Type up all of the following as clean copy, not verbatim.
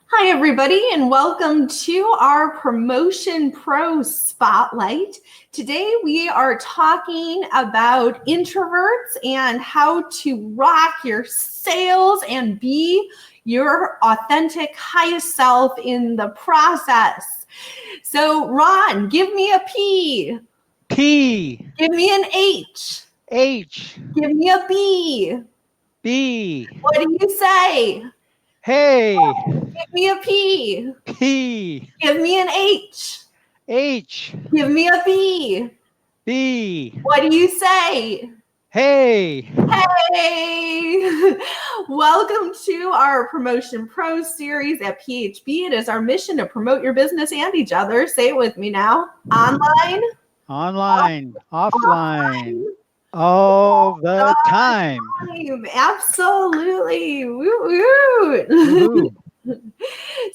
Hi, everybody, and welcome to our Promotion Pro Spotlight. Today, we are talking about introverts and how to rock your sales and be your authentic highest self in the process. So, Ron, give me a P. P, Give me an H. H, Give me a B. B. What do you say? Hey, Give me a P. P, Give me an H. H, Give me a B. B. What do you say? Hey, Hey! Welcome to our Promotion Pro series at PHB. It is our mission to promote your business and each other. Say it with me now. Online, online, offline, offline, all the time. time. Absolutely. Woo woo. Woohoo.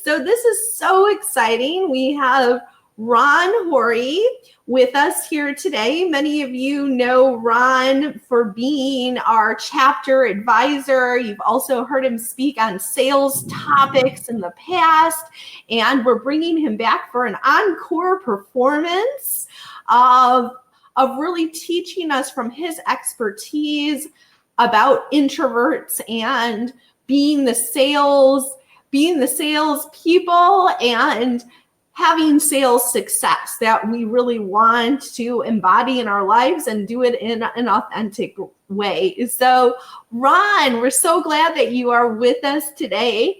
So this is so exciting. We have Ron Hori with us here today. Many of you know Ron for being our chapter advisor. You've also heard him speak on sales topics in the past, and we're bringing him back for an encore performance of really teaching us from his expertise about introverts and being the sales people and having sales success that we really want to embody in our lives and do it in an authentic way. So, Ron, we're so glad that you are with us today.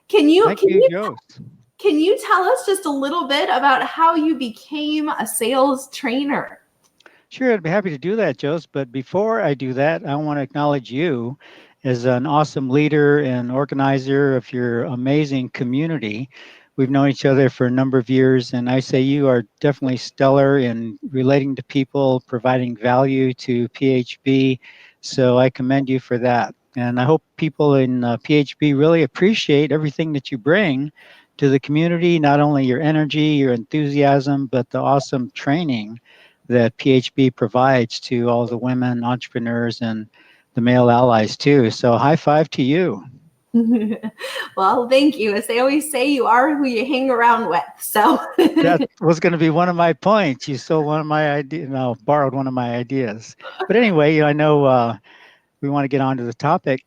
Can you Thank you, Jost. can you tell us just a little bit about how you became a sales trainer? Sure, I'd be happy to do that, Jost. But before I do that, I want to acknowledge you as an awesome leader and organizer of your amazing community. We've known each other for a number of years, and I say you are definitely stellar in relating to people, providing value to PHB. So I commend you for that. And I hope people in PHB really appreciate everything that you bring to the community, not only your energy, your enthusiasm, but the awesome training that PHB provides to all the women entrepreneurs and the male allies too. So high five to you. Well, thank you. As they always say, you are who you hang around with. So That was going to be one of my points. You stole one of my ideas, no, borrowed one of my ideas. But anyway, I know we want to get on to the topic.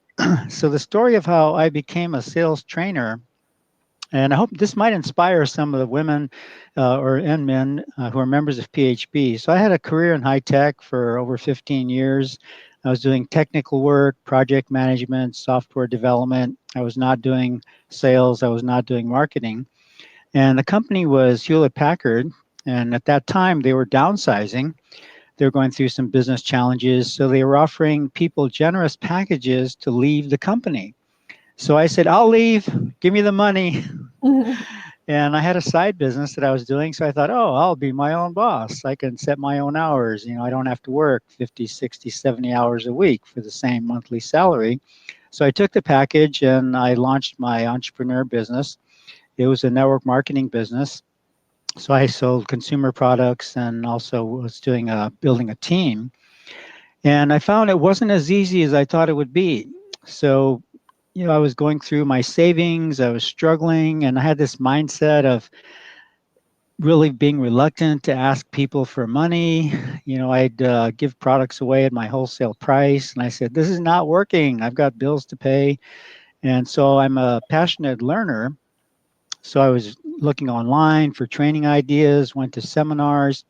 So the story of how I became a sales trainer, and I hope this might inspire some of the women and men who are members of PHB. So I had a career in high tech for over 15 years. I was doing technical work, project management, software development. I was not doing sales. I was not doing marketing. And the company was Hewlett Packard. And at that time, they were downsizing. They were going through some business challenges. So they were offering people generous packages to leave the company. So I said, I'll leave. Give me the money. And I had a side business that I was doing. So I thought, oh, I'll be my own boss. I can set my own hours. I don't have to work 50, 60, 70 hours a week for the same monthly salary. So I took the package and I launched my entrepreneur business. It was a network marketing business. So I sold consumer products and also was doing building a team. And I found it wasn't as easy as I thought it would be. So I was going through my savings, I was struggling, and I had this mindset of really being reluctant to ask people for money. I'd give products away at my wholesale price, and I said, this is not working. I've got bills to pay. And so I'm a passionate learner. So I was looking online for training ideas, went to seminars,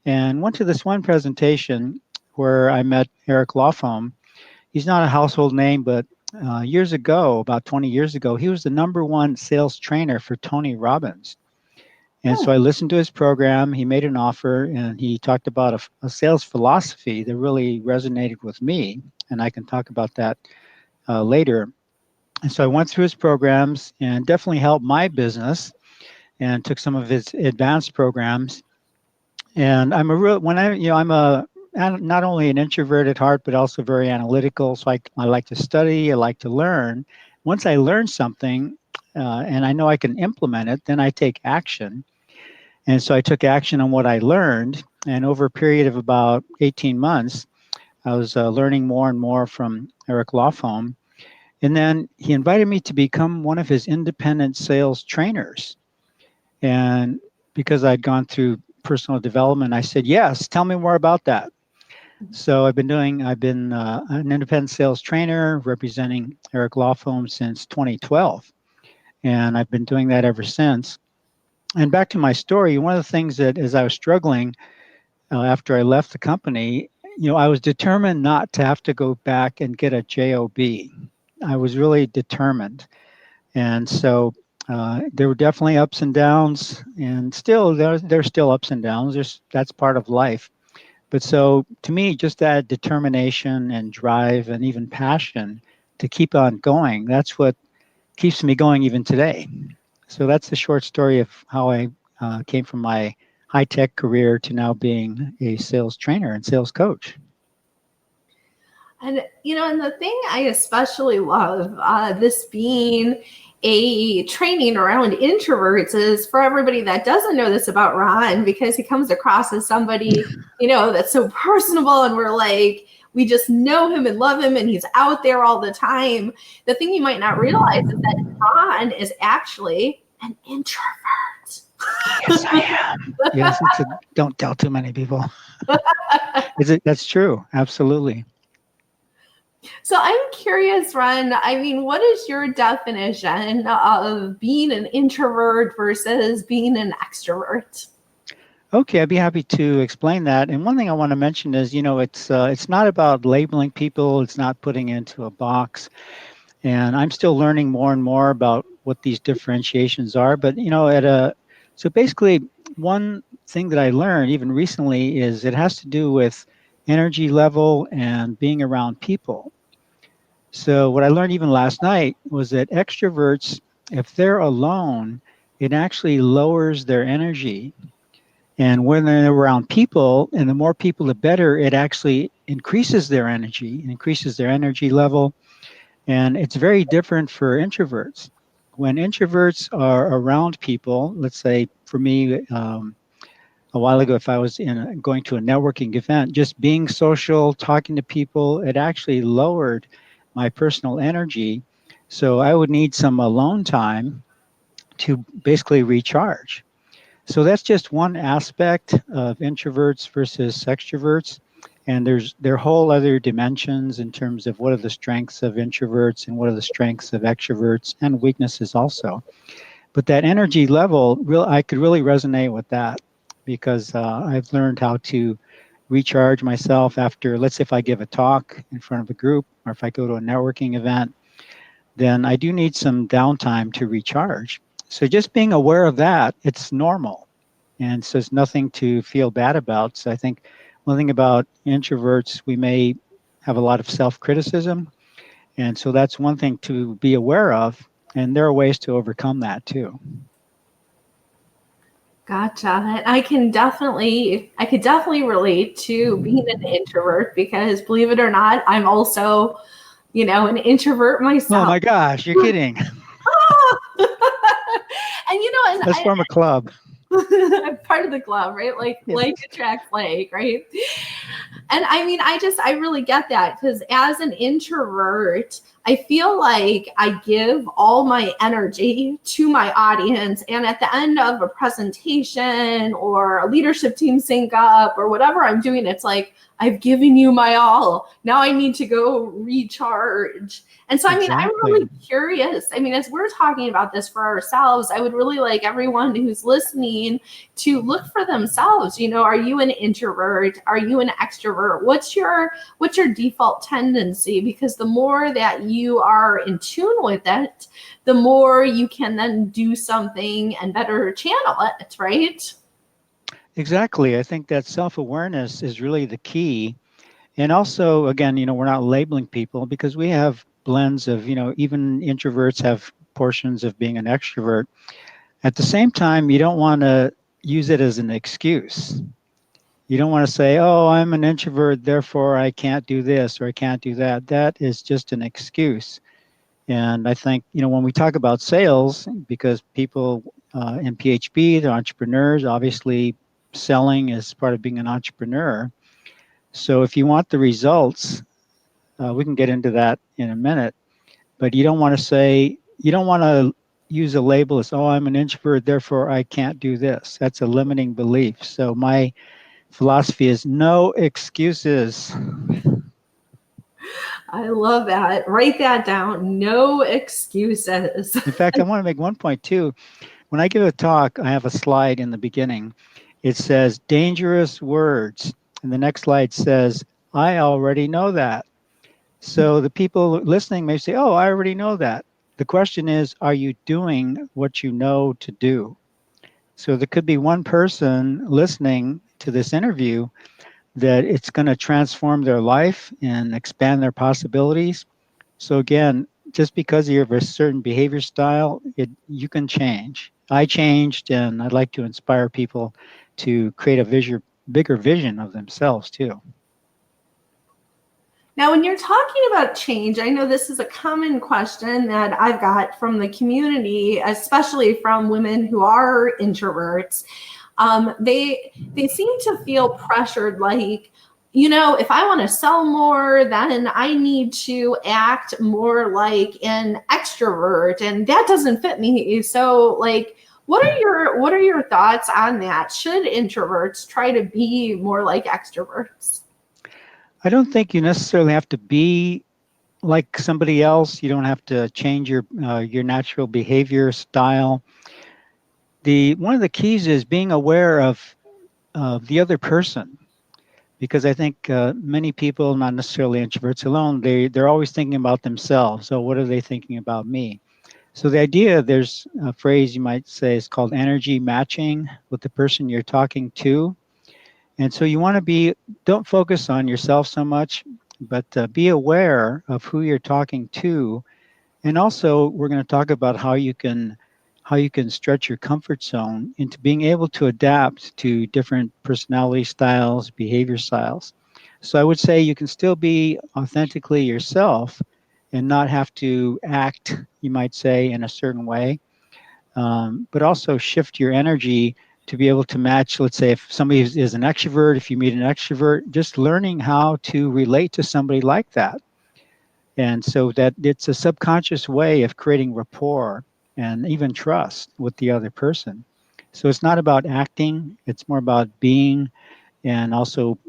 and went to this one presentation where I met Eric Lofholm. He's not a household name, but years ago, about 20 years ago, he was the number one sales trainer for Tony Robbins. And so I listened to his program. He made an offer and he talked about a sales philosophy that really resonated with me. And I can talk about that later. And so I went through his programs and definitely helped my business and took some of his advanced programs. And I'm a real, when I, I'm a, not only an introvert at heart, but also very analytical. So I like to study, I like to learn. Once I learn something and I know I can implement it, then I take action. And so I took action on what I learned. And over a period of about 18 months, I was learning more and more from Eric Lofholm. And then he invited me to become one of his independent sales trainers. And because I'd gone through personal development, I said, yes, tell me more about that. So I've been an independent sales trainer representing Eric Law Firm since 2012. And I've been doing that ever since. And back to my story, one of the things that as I was struggling after I left the company, I was determined not to have to go back and get a job. I was really determined. And so there were definitely ups and downs, and still there's still ups and downs. That's part of life. But so to me, just that determination and drive and even passion to keep on going, that's what keeps me going even today. So that's the short story of how I came from my high tech career to now being a sales trainer and sales coach. And, and the thing I especially love, this being a training around introverts, is for everybody that doesn't know this about Ron, because he comes across as somebody, that's so personable, and we just know him and love him, and he's out there all the time. The thing you might not realize is that Ron is actually an introvert. Yes, I am. Yes, don't tell too many people. That's true. Absolutely. So I'm curious, Ron, what is your definition of being an introvert versus being an extrovert? Okay, I'd be happy to explain that. And one thing I want to mention is, it's not about labeling people. It's not putting into a box. And I'm still learning more and more about what these differentiations are. But so basically, one thing that I learned even recently is it has to do with energy level and being around people. So what I learned even last night was that extroverts, if they're alone, it actually lowers their energy. And when they're around people, and the more people, the better, it actually increases their energy, increases their energy level. And it's very different for introverts. When introverts are around people, let's say for me, a while ago, if I was going to a networking event, just being social, talking to people, it actually lowered my personal energy. So I would need some alone time to basically recharge. So that's just one aspect of introverts versus extroverts. And there are whole other dimensions in terms of what are the strengths of introverts and what are the strengths of extroverts, and weaknesses also. But that energy level, I could really resonate with that, because I've learned how to recharge myself after, let's say, if I give a talk in front of a group or if I go to a networking event, then I do need some downtime to recharge. So just being aware of that, it's normal. And so it's nothing to feel bad about. So I think one thing about introverts, we may have a lot of self-criticism. And so that's one thing to be aware of. And there are ways to overcome that too. Gotcha. I could definitely relate to being an introvert, because believe it or not, I'm also, an introvert Oh myself. my gosh, you're kidding. And and Let's form a club. I'm part of the club, right? Like Yes. attracts like, right? And I really get that, because as an introvert, I feel like I give all my energy to my audience. And at the end of a presentation or a leadership team sync up or whatever I'm doing, it's like, I've given you my all. Now I need to go recharge. And so, I'm Exactly. really curious. As we're talking about this for ourselves, I would really like everyone who's listening to look for themselves. Are you an introvert? Are you an extrovert? What's your default tendency? Because the more that you are in tune with it, the more you can then do something and better channel it, right? Exactly. I think that self-awareness is really the key. And also, again, we're not labeling people, because we have blends of, even introverts have portions of being an extrovert. At the same time, you don't want to use it as an excuse. You don't want to say, oh, I'm an introvert, therefore I can't do this or I can't do that. That is just an excuse. And I think, when we talk about sales, because people in PHP, they're entrepreneurs, obviously selling is part of being an entrepreneur. So if you want the results, we can get into that in a minute. But you don't want to say, you don't want to use a label as, oh, I'm an introvert, therefore I can't do this. That's a limiting belief. So my philosophy is no excuses. I love that. Write that down. No excuses. In fact, I want to make one point too. When I give a talk, I have a slide in the beginning. It says dangerous words. And the next slide says, I already know that. So the people listening may say, oh, I already know that. The question is, are you doing what you know to do? So there could be one person listening to this interview that it's going to transform their life and expand their possibilities. So again, just because you have a certain behavior style, you can change. I changed, and I'd like to inspire people to create a bigger vision of themselves too. Now, when you're talking about change, I know this is a common question that I've got from the community, especially from women who are introverts. They seem to feel pressured, like, if I want to sell more, then I need to act more like an extrovert, and that doesn't fit me. So, like, what are your thoughts on that? Should introverts try to be more like extroverts? I don't think you necessarily have to be like somebody else. You don't have to change your natural behavior style. The one of the keys is being aware of the other person, because I think many people, not necessarily introverts alone, they're always thinking about themselves. So what are they thinking about me? So the idea, there's a phrase you might say is called energy matching with the person you're talking to. And so you want to don't focus on yourself so much, but be aware of who you're talking to. And also, we're going to talk about how you can stretch your comfort zone into being able to adapt to different personality styles, behavior styles. So I would say you can still be authentically yourself and not have to act, you might say, in a certain way, but also shift your energy to be able to match. Let's say if somebody is an extrovert, if you meet an extrovert, just learning how to relate to somebody like that. And so that it's a subconscious way of creating rapport and even trust with the other person. So it's not about acting; it's more about being, and also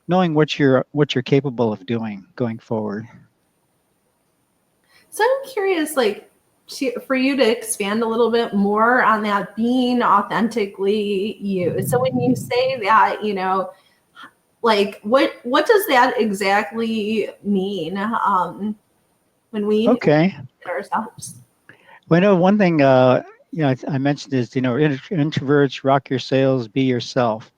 knowing what you're capable of doing going forward. So I'm curious, like, for you to expand a little bit more on that being authentically you. So when you say that, like, what does that exactly mean? When we Okay. at ourselves. Well, I know one thing. I mentioned is introverts rock your sales, be yourself.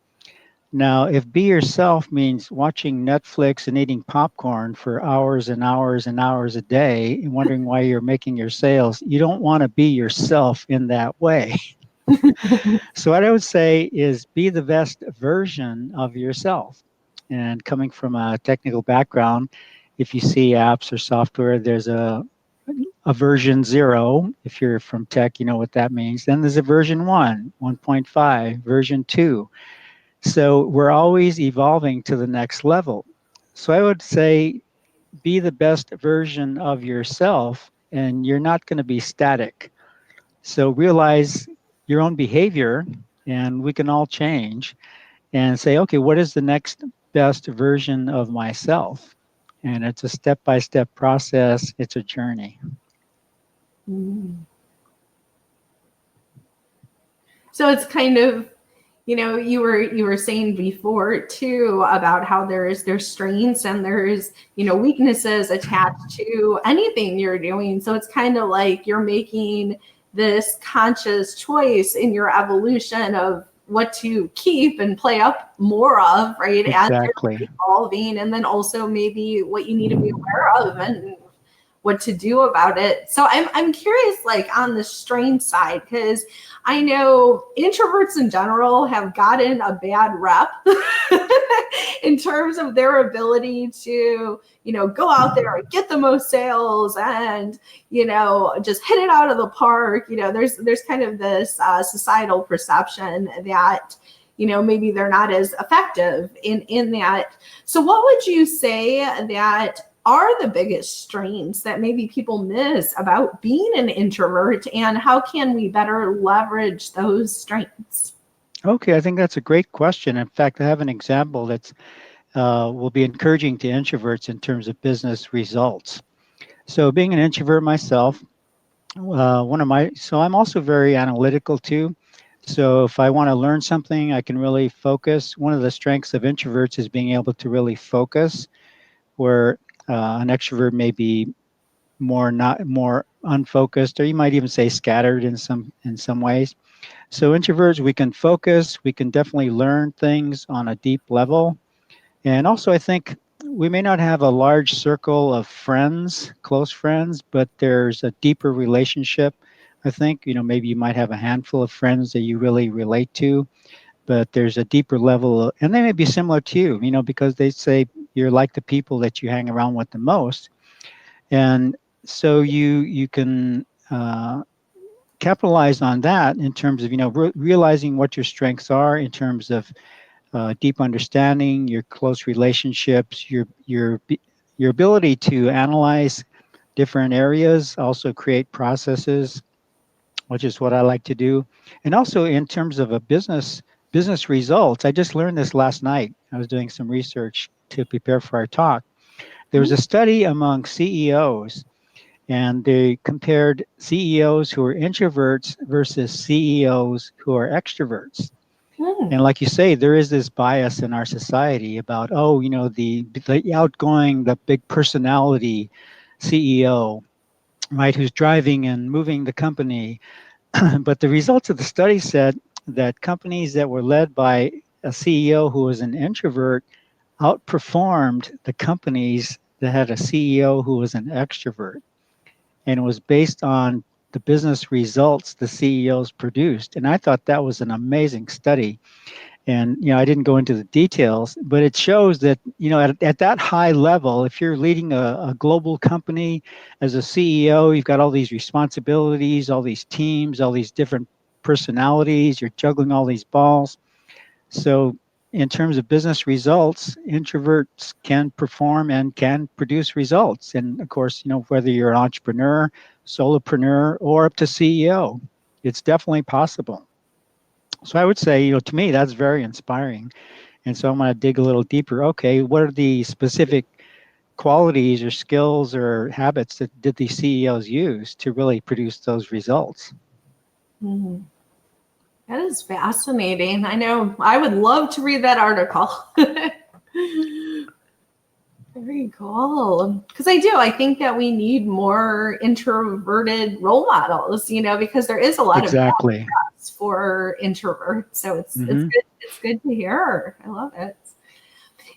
Now, if be yourself means watching Netflix and eating popcorn for hours and hours and hours a day and wondering why you're making your sales, you don't want to be yourself in that way. So, what I would say is be the best version of yourself. And coming from a technical background, if you see apps or software, there's a version 0. If you're from tech, you know what that means. Then there's a version 1, 1.5, version 2. So we're always evolving to the next level. So I would say be the best version of yourself, and you're not going to be static. So realize your own behavior, and we can all change and say, okay, what is the next best version of myself? And it's a step by step process, it's a journey. Mm. So it's kind of, you were saying before too about how there's strengths and there's weaknesses attached to anything you're doing. So it's kind of like you're making this conscious choice in your evolution of what to keep and play up more of, right, as Exactly. you're evolving, and then also maybe what you need to be aware of and what to do about it. So I'm curious, like, on the strain side, because I know introverts in general have gotten a bad rep in terms of their ability to, go out there and get the most sales and, just hit it out of the park. There's kind of this societal perception that, maybe they're not as effective in that. So what would you say that are the biggest strengths that maybe people miss about being an introvert, and how can we better leverage those strengths? Okay, I think that's a great question. In fact, I have an example that's will be encouraging to introverts in terms of business results. So, being an introvert myself, so I'm also very analytical too. So, if I want to learn something, I can really focus. One of the strengths of introverts is being able to really focus, where an extrovert may be more unfocused, or you might even say scattered in some ways. So introverts, we can focus, we can definitely learn things on a deep level. And also I think we may not have a large circle of friends, close friends, but there's a deeper relationship. I think, maybe you might have a handful of friends that you really relate to, but there's a deeper level, and they may be similar to you, because they say you're like the people that you hang around with the most. And so you can capitalize on that in terms of realizing what your strengths are in terms of deep understanding, your close relationships, your ability to analyze different areas, also create processes, which is what I like to do. And also in terms of a business results, I just learned this last night. I was doing some research to prepare for our talk. There was a study among CEOs, and they compared CEOs who are introverts versus CEOs who are extroverts. Hmm. And like you say, there is this bias in our society about, oh, the outgoing, the big personality CEO, right, who's driving and moving the company. But the results of the study said that companies that were led by a CEO who was an introvert outperformed the companies that had a CEO who was an extrovert. And it was based on the business results the CEOs produced. And I thought that was an amazing study. And I didn't go into the details, but it shows that at that high level, if you're leading a global company as a CEO, you've got all these responsibilities, all these teams, all these different personalities, you're juggling all these balls. So in terms of business results, introverts can perform and can produce results. And of course, whether you're an entrepreneur, solopreneur, or up to CEO, it's definitely possible. So I would say, to me, that's very inspiring. And so I'm going to dig a little deeper. Okay, what are the specific qualities or skills or habits that did these CEOs use to really produce those results? Hmm. That is fascinating. I know I would love to read that article. Very cool. Because I do. I think that we need more introverted role models, because there is a lot of Exactly. jobs for introverts. So it's Hmm. good. It's good to hear. I love it.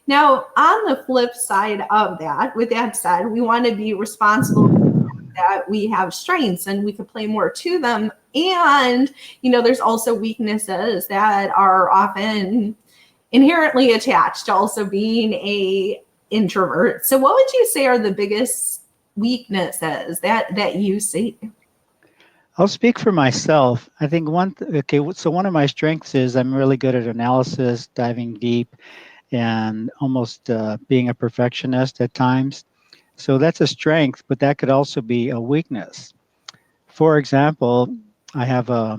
Now, on the flip side of that, with that said, we want to be responsible that we have strengths and we can play more to them. And, there's also weaknesses that are often inherently attached to also being a introvert. So what would you say are the biggest weaknesses that you see? I'll speak for myself. I think okay, so one of my strengths is I'm really good at analysis, diving deep, and almost being a perfectionist at times. So that's a strength, but that could also be a weakness. For example, I have a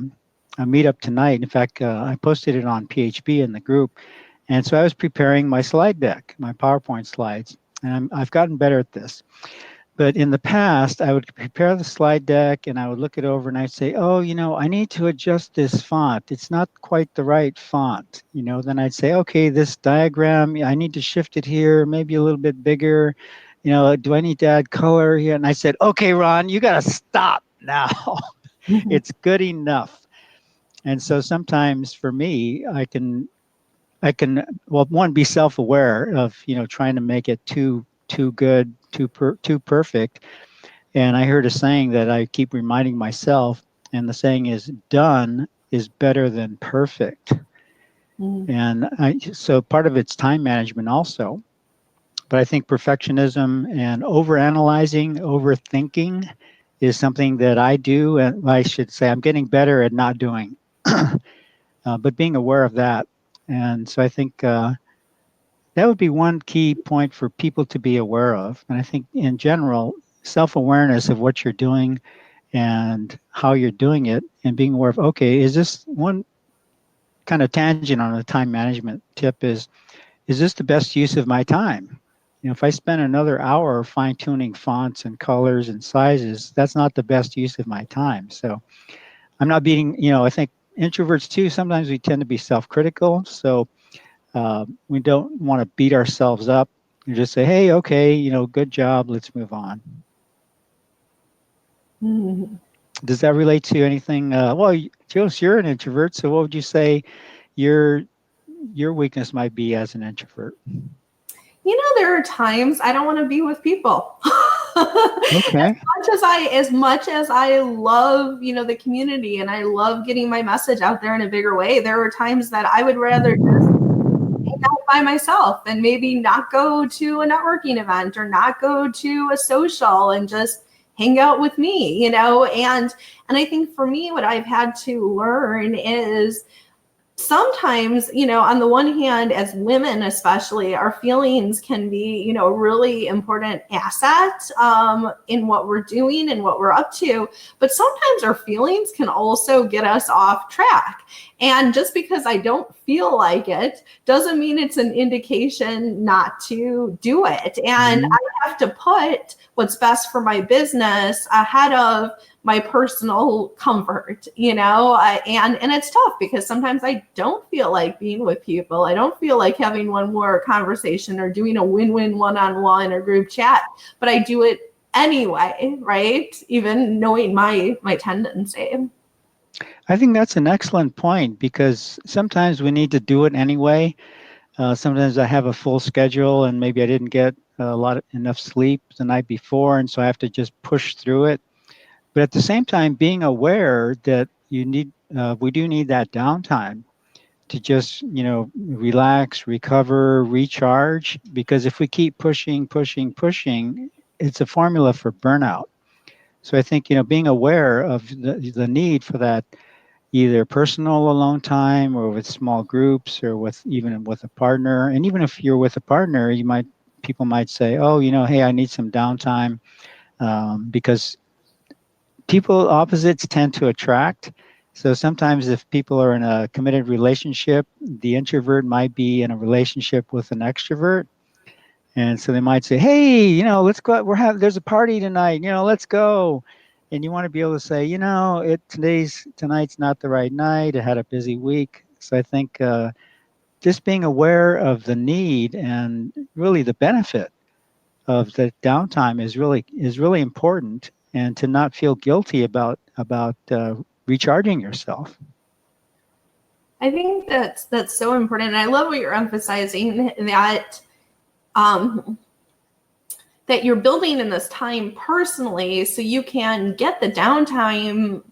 meetup tonight. In fact, I posted it on PHP in the group. And so I was preparing my slide deck, my PowerPoint slides, and I've gotten better at this. But in the past, I would prepare the slide deck and I would look it over and I'd say, oh, I need to adjust this font. It's not quite the right font. Then I'd say, okay, this diagram, I need to shift it here, maybe a little bit bigger. Do I need to add color here? And I said, okay, Ron, you got to stop now. It's good enough. And so sometimes for me, I can well, one, be self-aware of trying to make it too good, too perfect. And I heard a saying that I keep reminding myself, and the saying is, done is better than perfect. Mm. And so part of it's time management also. But I think perfectionism and overanalyzing, overthinking is something that I do. And I should say I'm getting better at not doing, but being aware of that. And so I think That would be one key point for people to be aware of. And I think in general, self-awareness of what you're doing and how you're doing it, and being aware of, okay, is this one kind of tangent on a time management tip is this the best use of my time? If I spend another hour fine tuning fonts and colors and sizes, that's not the best use of my time. So I'm not beating, I think introverts too, sometimes we tend to be self critical. So we don't want to beat ourselves up and just say, hey, okay, good job, let's move on. Mhm. Does that relate to anything? Well, Jules, you're an introvert. So what would you say your your weakness might be as an introvert? There are times I don't want to be with people. Okay. As much as I love, the community, and I love getting my message out there in a bigger way, there are times that I would rather just hang out by myself and maybe not go to a networking event or not go to a social and just hang out with me, and I think for me what I've had to learn is sometimes, on the one hand, as women especially, our feelings can be, a really important asset in what we're doing and what we're up to. But sometimes our feelings can also get us off track. And just because I don't feel like it doesn't mean it's an indication not to do it. And Mm-hmm. I have to put what's best for my business ahead of my personal comfort, and it's tough because sometimes I don't feel like being with people. I don't feel like having one more conversation or doing a win-win one-on-one or group chat, but I do it anyway, right? Even knowing my tendency. I think that's an excellent point because sometimes we need to do it anyway. Sometimes I have a full schedule and maybe I didn't get enough sleep the night before, and so I have to just push through it. But at the same time, being aware that we do need that downtime to just relax, recover, recharge. Because if we keep pushing, pushing, pushing, it's a formula for burnout. So I think being aware of the need for that either personal alone time or with small groups or with even with a partner. And even if you're with a partner, people might say, oh, hey, I need some downtime, because people opposites tend to attract. So sometimes if people are in a committed relationship, the introvert might be in a relationship with an extrovert. And so they might say, hey, let's go out. There's a party tonight, let's go. And you want to be able to say, tonight's not the right night. I had a busy week. So I think just being aware of the need and really the benefit of the downtime is really important, and to not feel guilty about recharging yourself. I think that's so important. And I love what you're emphasizing, um, that you're building in this time personally so you can get the downtime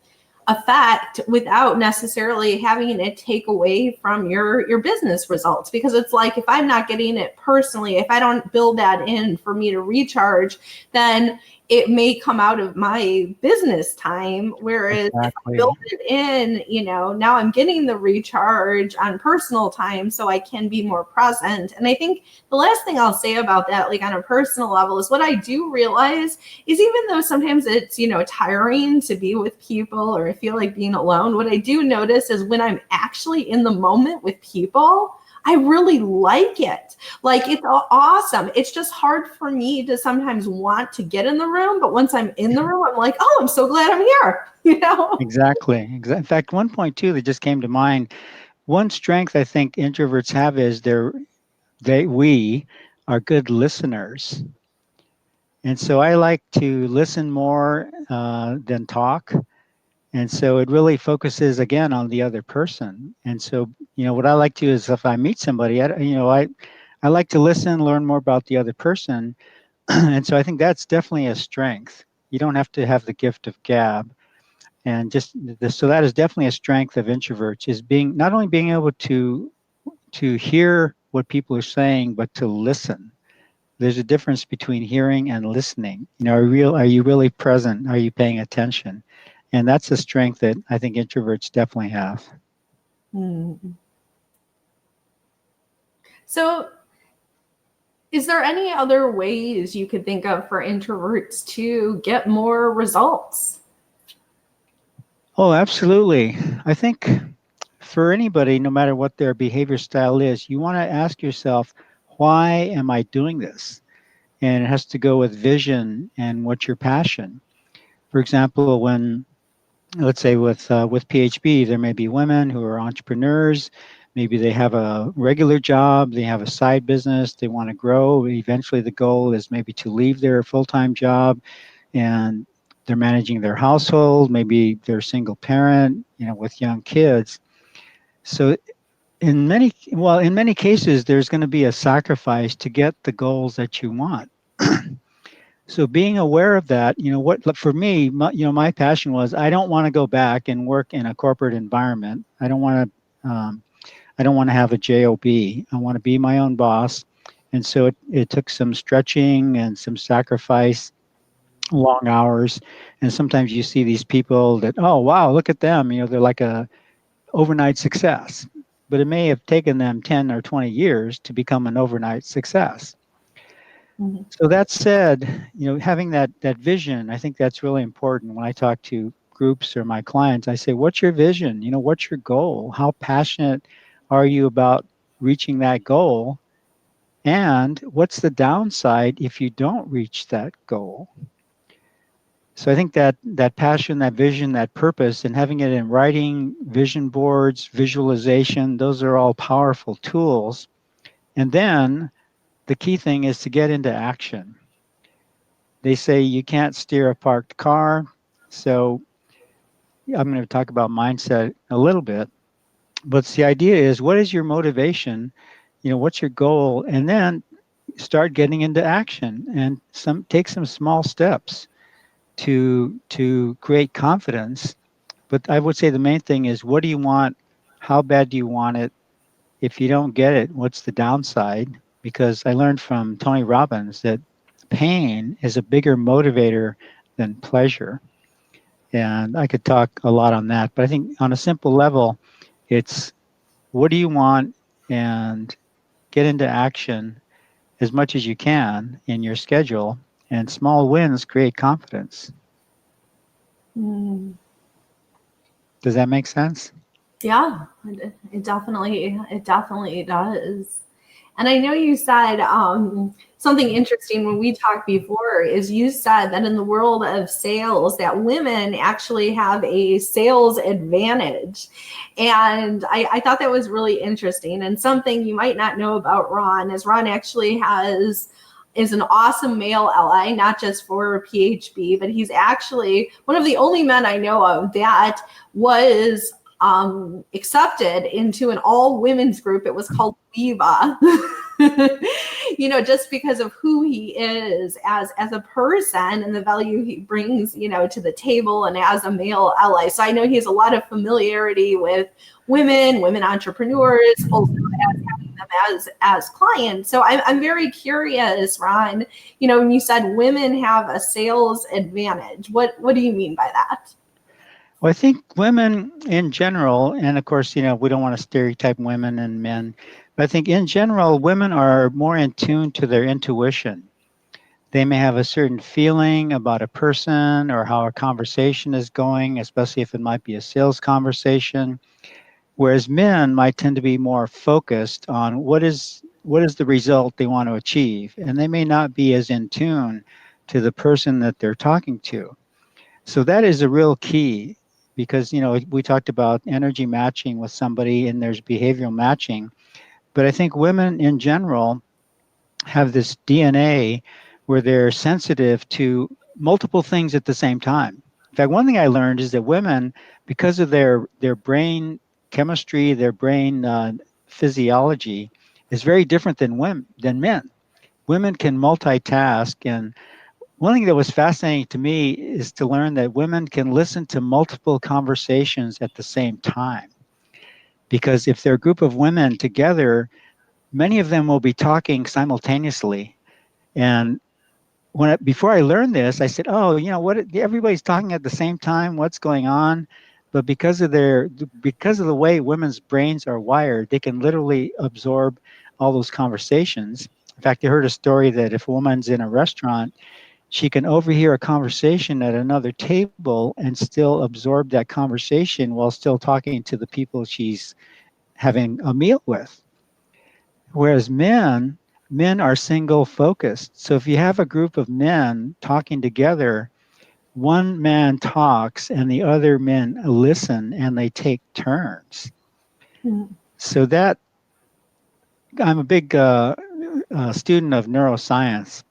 effect without necessarily having it take away from your business results, because it's like if I'm not getting it personally, if I don't build that in for me to recharge, then it may come out of my business time, whereas if I build Exactly. it in, now I'm getting the recharge on personal time so I can be more present. And I think the last thing I'll say about that, like on a personal level, is what I do realize is even though sometimes it's, tiring to be with people or I feel like being alone, what I do notice is when I'm actually in the moment with people, I really like it. Like it's awesome. It's just hard for me to sometimes want to get in the room, but once I'm in the room, I'm like, oh, I'm so glad I'm here. Exactly. In fact, one point too that just came to mind. One strength I think introverts have is we are good listeners. And so I like to listen more than talk. And so it really focuses again on the other person. And so, what I like to do is if I meet somebody, I like to listen, learn more about the other person. And so I think that's definitely a strength. You don't have to have the gift of gab. And so that is definitely a strength of introverts, is being not only being able to hear what people are saying, but to listen. There's a difference between hearing and listening. Are you really present? Are you paying attention? And that's a strength that I think introverts definitely have. Hmm. So Is there any other ways you could think of for introverts to get more results? Oh, absolutely. I think for anybody, no matter what their behavior style is, you want to ask yourself, why am I doing this? And it has to go with vision and what's your passion. For example, when let's say with PHB, there may be women who are entrepreneurs. Maybe they have a regular job, they have a side business, they want to grow. Eventually, the goal is maybe to leave their full time job, and they're managing their household. Maybe they're a single parent, with young kids. So in many cases, there's going to be a sacrifice to get the goals that you want. So being aware of that, what for me, my passion was I don't want to go back and work in a corporate environment. I don't want to have a job. I want to be my own boss. And so it took some stretching and some sacrifice, long hours. And sometimes you see these people that, oh wow, look at them. They're like a overnight success. But it may have taken them 10 or 20 years to become an overnight success. Mhm. So that said, having that vision, I think that's really important. When I talk to groups or my clients, I say, "What's your vision? What's your goal? How passionate are you about reaching that goal? And what's the downside if you don't reach that goal?" So I think that passion, that vision, that purpose, and having it in writing, vision boards, visualization, those are all powerful tools. And then the key thing is to get into action. They say you can't steer a parked car. So I'm going to talk about mindset a little bit. But the idea is, what is your motivation? What's your goal? And then start getting into action and take some small steps to create confidence. But I would say the main thing is, what do you want? How bad do you want it? If you don't get it, what's the downside? Because I learned from Tony Robbins that pain is a bigger motivator than pleasure. And I could talk a lot on that, but I think on a simple level, it's what do you want, and get into action as much as you can in your schedule. And small wins create confidence. Mm. Does that make sense? Yeah, it definitely does. And I know you said something interesting when we talked before is you said that in the world of sales that women actually have a sales advantage. And I thought that was really interesting. And something you might not know about Ron is Ron actually is an awesome male ally, not just for PHB, but he's actually one of the only men I know of that was accepted into an all women's group. It was called Viva. Just because of who he is as a person and the value he brings, to the table and as a male ally. So I know he has a lot of familiarity with women entrepreneurs, also as having them as clients. So I'm very curious, Ron. When you said women have a sales advantage, what do you mean by that? Well, I think women in general, and of course, we don't want to stereotype women and men, but I think in general, women are more in tune to their intuition. They may have a certain feeling about a person or how a conversation is going, especially if it might be a sales conversation. Whereas men might tend to be more focused on what is the result they want to achieve, and they may not be as in tune to the person that they're talking to. So that is a real key, because we talked about energy matching with somebody and there's behavioral matching, but I think women in general have this DNA where they're sensitive to multiple things at the same time. In fact, one thing I learned is that women, because of their brain chemistry, their brain physiology, is very different than men. Women can multitask, and one thing that was fascinating to me is to learn that women can listen to multiple conversations at the same time. Because if they're a group of women together, many of them will be talking simultaneously. And before I learned this, I said, "Oh, what? Everybody's talking at the same time. What's going on?" But because of the way women's brains are wired, they can literally absorb all those conversations. In fact, I heard a story that if a woman's in a restaurant, she can overhear a conversation at another table and still absorb that conversation while still talking to the people she's having a meal with. Whereas men are single focused. So if you have a group of men talking together, one man talks and the other men listen and they take turns. Mhm. So that I'm a big student of neuroscience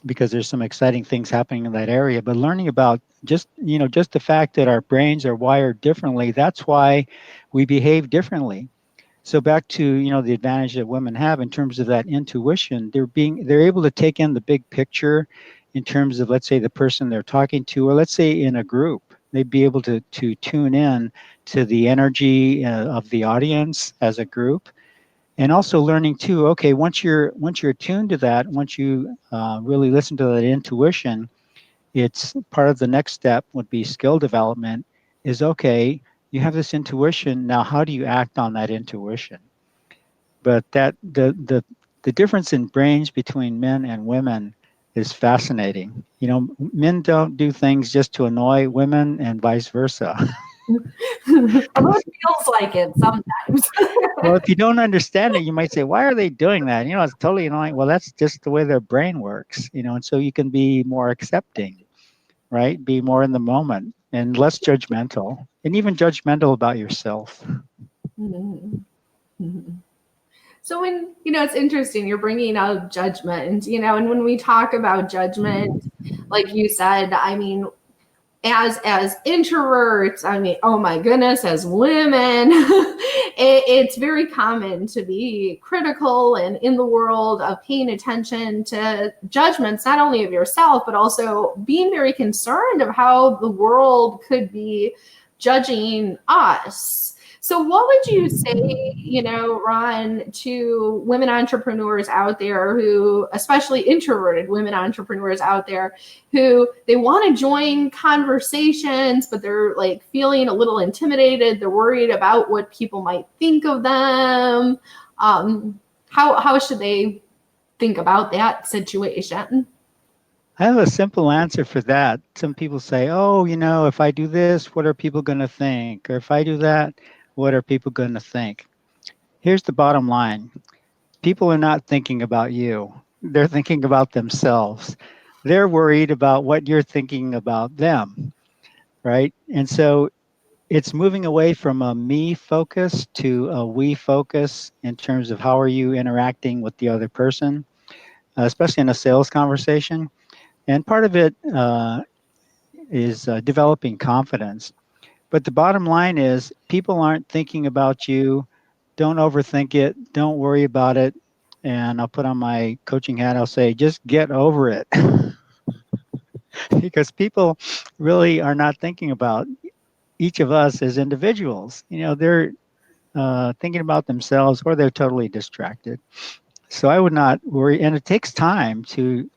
because there's some exciting things happening in that area. But learning about just the fact that our brains are wired differently, that's why we behave differently. So back to the advantage that women have in terms of that intuition, they're able to take in the big picture in terms of, let's say, the person they're talking to, or let's say in a group, they'd be able to tune in to the energy of the audience as a group, and also learning too. Okay, once you're attuned to that, once you really listen to that intuition, it's part of the next step would be skill development. Is okay, you have this intuition now. How do you act on that intuition? But that the difference in brains between men and women is fascinating. Men don't do things just to annoy women, and vice versa. Although it feels like it sometimes. Well, if you don't understand it, you might say, "Why are they doing that?" It's totally annoying. Well, that's just the way their brain works. And so you can be more accepting, right? Be more in the moment and less judgmental, and even judgmental about yourself. Mhm. Mhm. So it's interesting, you're bringing up judgment, and when we talk about judgment, like you said, I mean, as introverts, I mean, oh my goodness, as women, it's very common to be critical and in the world of paying attention to judgments, not only of yourself, but also being very concerned of how the world could be judging us. So, what would you say, Ron, to women entrepreneurs out there who, especially introverted women entrepreneurs out there, who they want to join conversations, but they're like feeling a little intimidated. They're worried about what people might think of them. How should they think about that situation? I have a simple answer for that. Some people say, "Oh, if I do this, what are people going to think? Or if I do that, what are people going to think?" Here's the bottom line: people are not thinking about you, they're thinking about themselves. They're worried about what you're thinking about them, right? And so it's moving away from a me focus to a we focus in terms of how are you interacting with the other person, especially in a sales conversation. And part of it is developing confidence. But the bottom line is people aren't thinking about you. Don't overthink it. Don't worry about it. And I'll put on my coaching hat. I'll say, just get over it. Because people really are not thinking about each of us as individuals. They're thinking about themselves, or they're totally distracted. So I would not worry. And it takes time to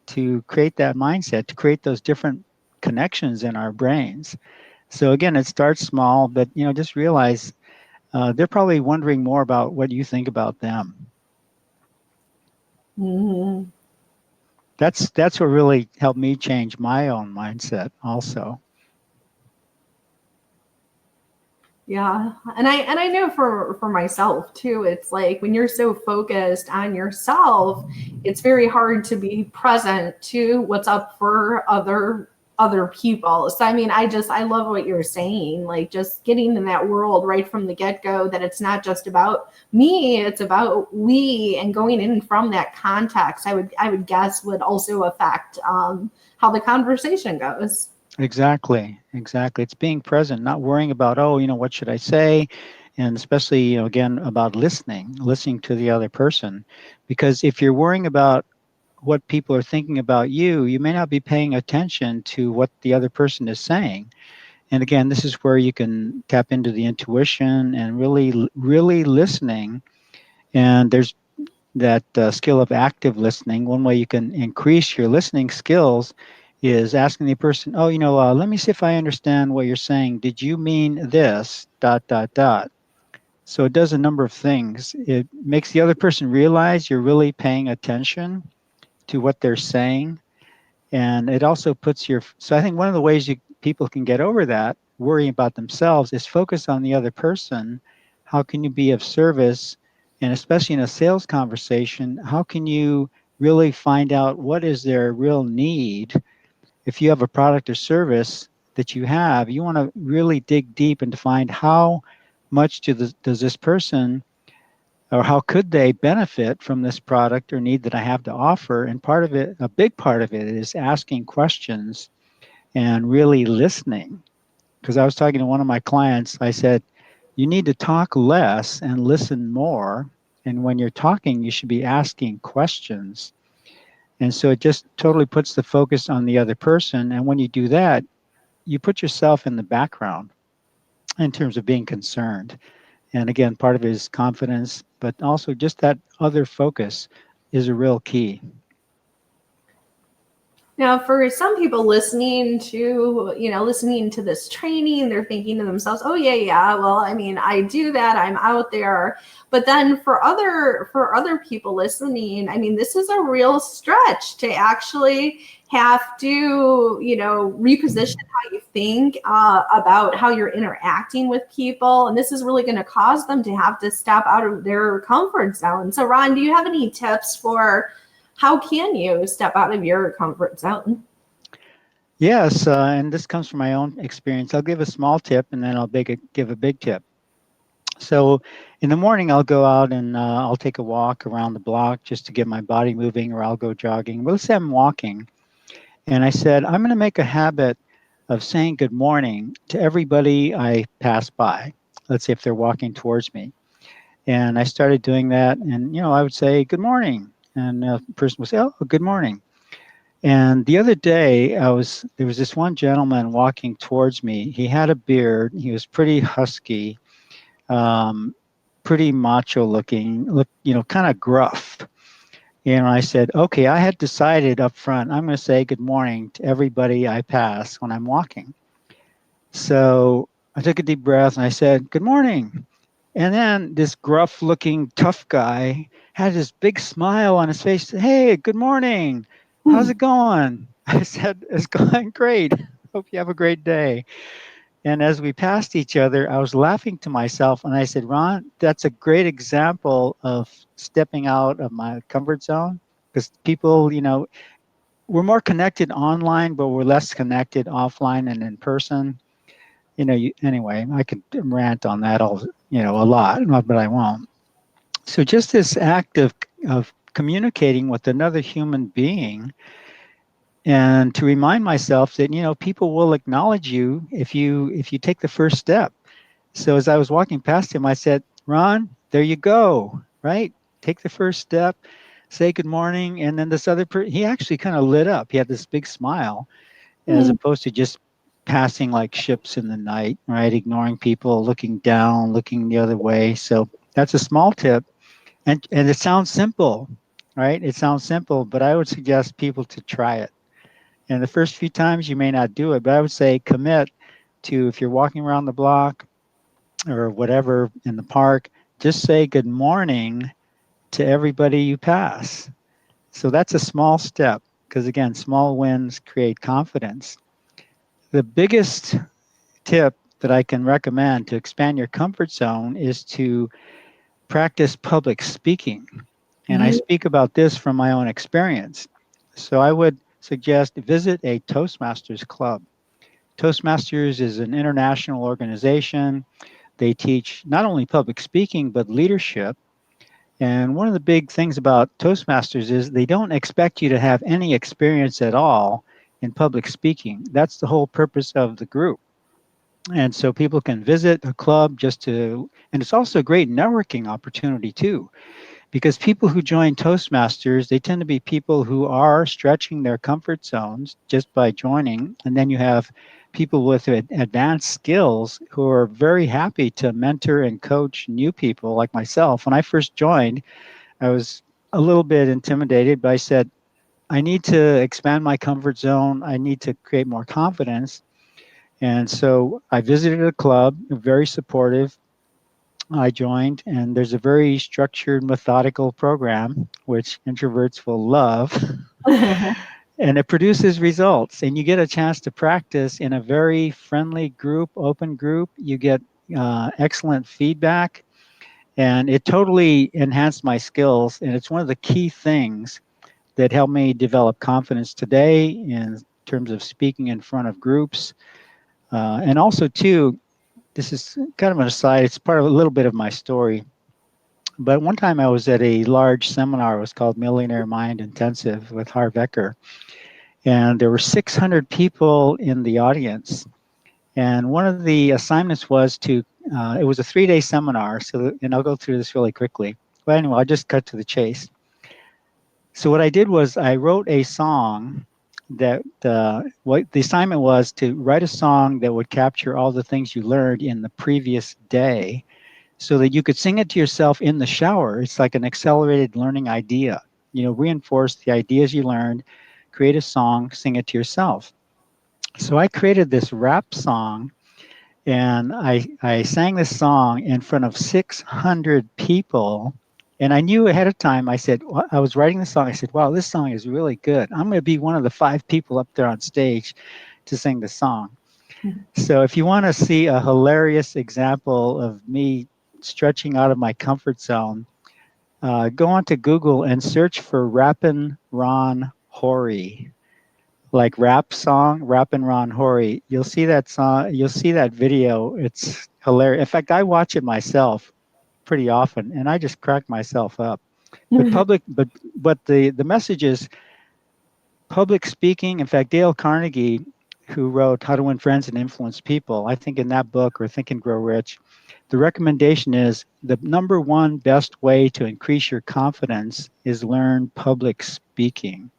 create that mindset, to create those different connections in our brains. So again, it starts small, but just realize they're probably wondering more about what you think about them. Mm-hmm. That's what really helped me change my own mindset also. Yeah. And I know for myself too, it's like when you're so focused on yourself, it's very hard to be present to what's up for other people. So I mean, I love what you're saying, like just getting in that world right from the get-go, that it's not just about me, it's about we, and going in from that context, I would guess would also affect how the conversation goes. Exactly, exactly. It's being present, not worrying about, oh, what should I say? And especially, again, about listening to the other person. Because if you're worrying about what people are thinking about you, you may not be paying attention to what the other person is saying. And again, this is where you can tap into the intuition and really, really listening. And there's that skill of active listening. One way you can increase your listening skills is asking the person, "Oh, let me see if I understand what you're saying. Did you mean this? Dot dot dot." So it does a number of things. It makes the other person realize you're really paying attention to what they're saying. And it also puts your, so I think one of the ways people can get over that, worrying about themselves, is focus on the other person. How can you be of service? And especially in a sales conversation, how can you really find out what is their real need? If you have a product or service that you have, you want to really dig deep and to find how much does this person, or how could they benefit from this product or need that I have to offer? And part of it, a big part of it, is asking questions and really listening. Because I was talking to one of my clients, I said, you need to talk less and listen more. And when you're talking, you should be asking questions. And so it just totally puts the focus on the other person. And when you do that, you put yourself in the background in terms of being concerned. And again, part of it is confidence, but also just that other focus is a real key. Now, for some people listening to this training, they're thinking to themselves, "Oh yeah. Well, I mean, I do that. I'm out there." But then for other people listening, I mean, this is a real stretch to actually have to, reposition how you think about how you're interacting with people, and this is really going to cause them to have to step out of their comfort zone. So, Ron, do you have any tips for how can you step out of your comfort zone? Yes, and this comes from my own experience. I'll give a small tip and then give a big tip. So in the morning, I'll go out and I'll take a walk around the block just to get my body moving, or I'll go jogging. Well, let's say I'm walking. And I said, I'm going to make a habit of saying good morning to everybody I pass by. Let's say if they're walking towards me. And I started doing that. And, I would say good morning. And the person would say, oh, good morning. And the other day, there was this one gentleman walking towards me. He had a beard. He was pretty husky, um, pretty macho looking, kind of gruff. And I said, okay, I had decided up front, I'm going to say good morning to everybody I pass when I'm walking. So I took a deep breath and I said, good morning. And then this gruff looking tough guy had this big smile on his face. Hey, good morning. How's it going? I said, it's going great. Hope you have a great day. And as we passed each other, I was laughing to myself and I said, Ron, that's a great example of stepping out of my comfort zone, because people, we're more connected online, but we're less connected offline and in person. Anyway, I could rant on that a lot, but I won't. So just this act of communicating with another human being, and to remind myself that people will acknowledge you if you take the first step. So as I was walking past him, I said, Ron, there you go, right? Take the first step, say good morning. And then this other person, he actually kind of lit up. He had this big smile, as opposed to just passing like ships in the night, right? Ignoring people, looking down, looking the other way. So that's a small tip. And it sounds simple, right? It sounds simple, but I would suggest people to try it. And the first few times you may not do it, but I would say commit to, if you're walking around the block or whatever in the park, just say good morning to everybody you pass. So that's a small step, because again, small wins create confidence. The biggest tip that I can recommend to expand your comfort zone is to practice public speaking. And I speak about this from my own experience. So I would suggest visit a Toastmasters club. Toastmasters is an international organization. They teach not only public speaking, but leadership. And one of the big things about Toastmasters is they don't expect you to have any experience at all in public speaking. That's the whole purpose of the group. And so people can visit a club and it's also a great networking opportunity too, because people who join Toastmasters, they tend to be people who are stretching their comfort zones just by joining. And then you have people with advanced skills who are very happy to mentor and coach new people like myself. When I first joined, I was a little bit intimidated, but I said, I need to expand my comfort zone. I need to create more confidence. And so I visited a club, very supportive. I joined, and there's a very structured, methodical program, which introverts will love, and it produces results. And you get a chance to practice in a very friendly group, open group. You get excellent feedback, and it totally enhanced my skills. And it's one of the key things that helped me develop confidence today in terms of speaking in front of groups. And also, too, this is kind of an aside, it's part of a little bit of my story. But one time I was at a large seminar, it was called Millionaire Mind Intensive with Harv Eker, and there were 600 people in the audience. And one of the assignments was it was a 3 day seminar, and I'll go through this really quickly. But anyway, I'll just cut to the chase. So what I did was I wrote a song that what the assignment was to write a song that would capture all the things you learned in the previous day so that you could sing it to yourself in the shower. It's like an accelerated learning idea. Reinforce the ideas you learned, create a song, sing it to yourself. So I created this rap song, and I sang this song in front of 600 people. And I knew ahead of time, I was writing the song. I said, wow, this song is really good. I'm going to be one of the 5 people up there on stage to sing the song. So if you want to see a hilarious example of me stretching out of my comfort zone, go onto Google and search for Rappin' Ron Hori, like Rappin' Ron Hori. You'll see that song. You'll see that video. It's hilarious. In fact, I watch it myself pretty often, and I just crack myself up. But the message is public speaking. In fact, Dale Carnegie, who wrote How to Win Friends and Influence People, I think in that book, or Think and Grow Rich, the recommendation is the number one best way to increase your confidence is learn public speaking.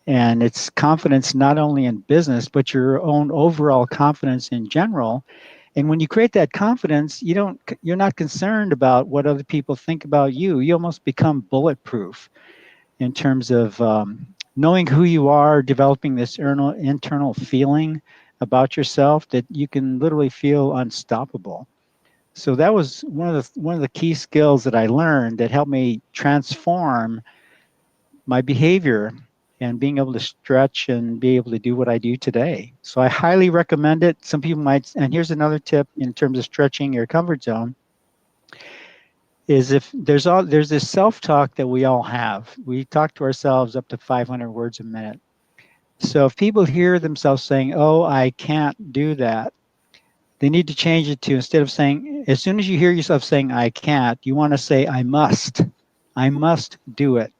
And it's confidence not only in business, but your own overall confidence in general. And when you create that confidence, you're not concerned about what other people think about you. You almost become bulletproof in terms of knowing who you are, developing this internal feeling about yourself that you can literally feel unstoppable. So that was one of the key skills that I learned that helped me transform my behavior and being able to stretch and be able to do what I do today. So I highly recommend it. Some people might, and here's another tip in terms of stretching your comfort zone, is if there's this self-talk that we all have. We talk to ourselves up to 500 words a minute. So if people hear themselves saying, "Oh, I can't do that," they need to change it to, instead of saying, as soon as you hear yourself saying "I can't," you want to say "I must." I must do it.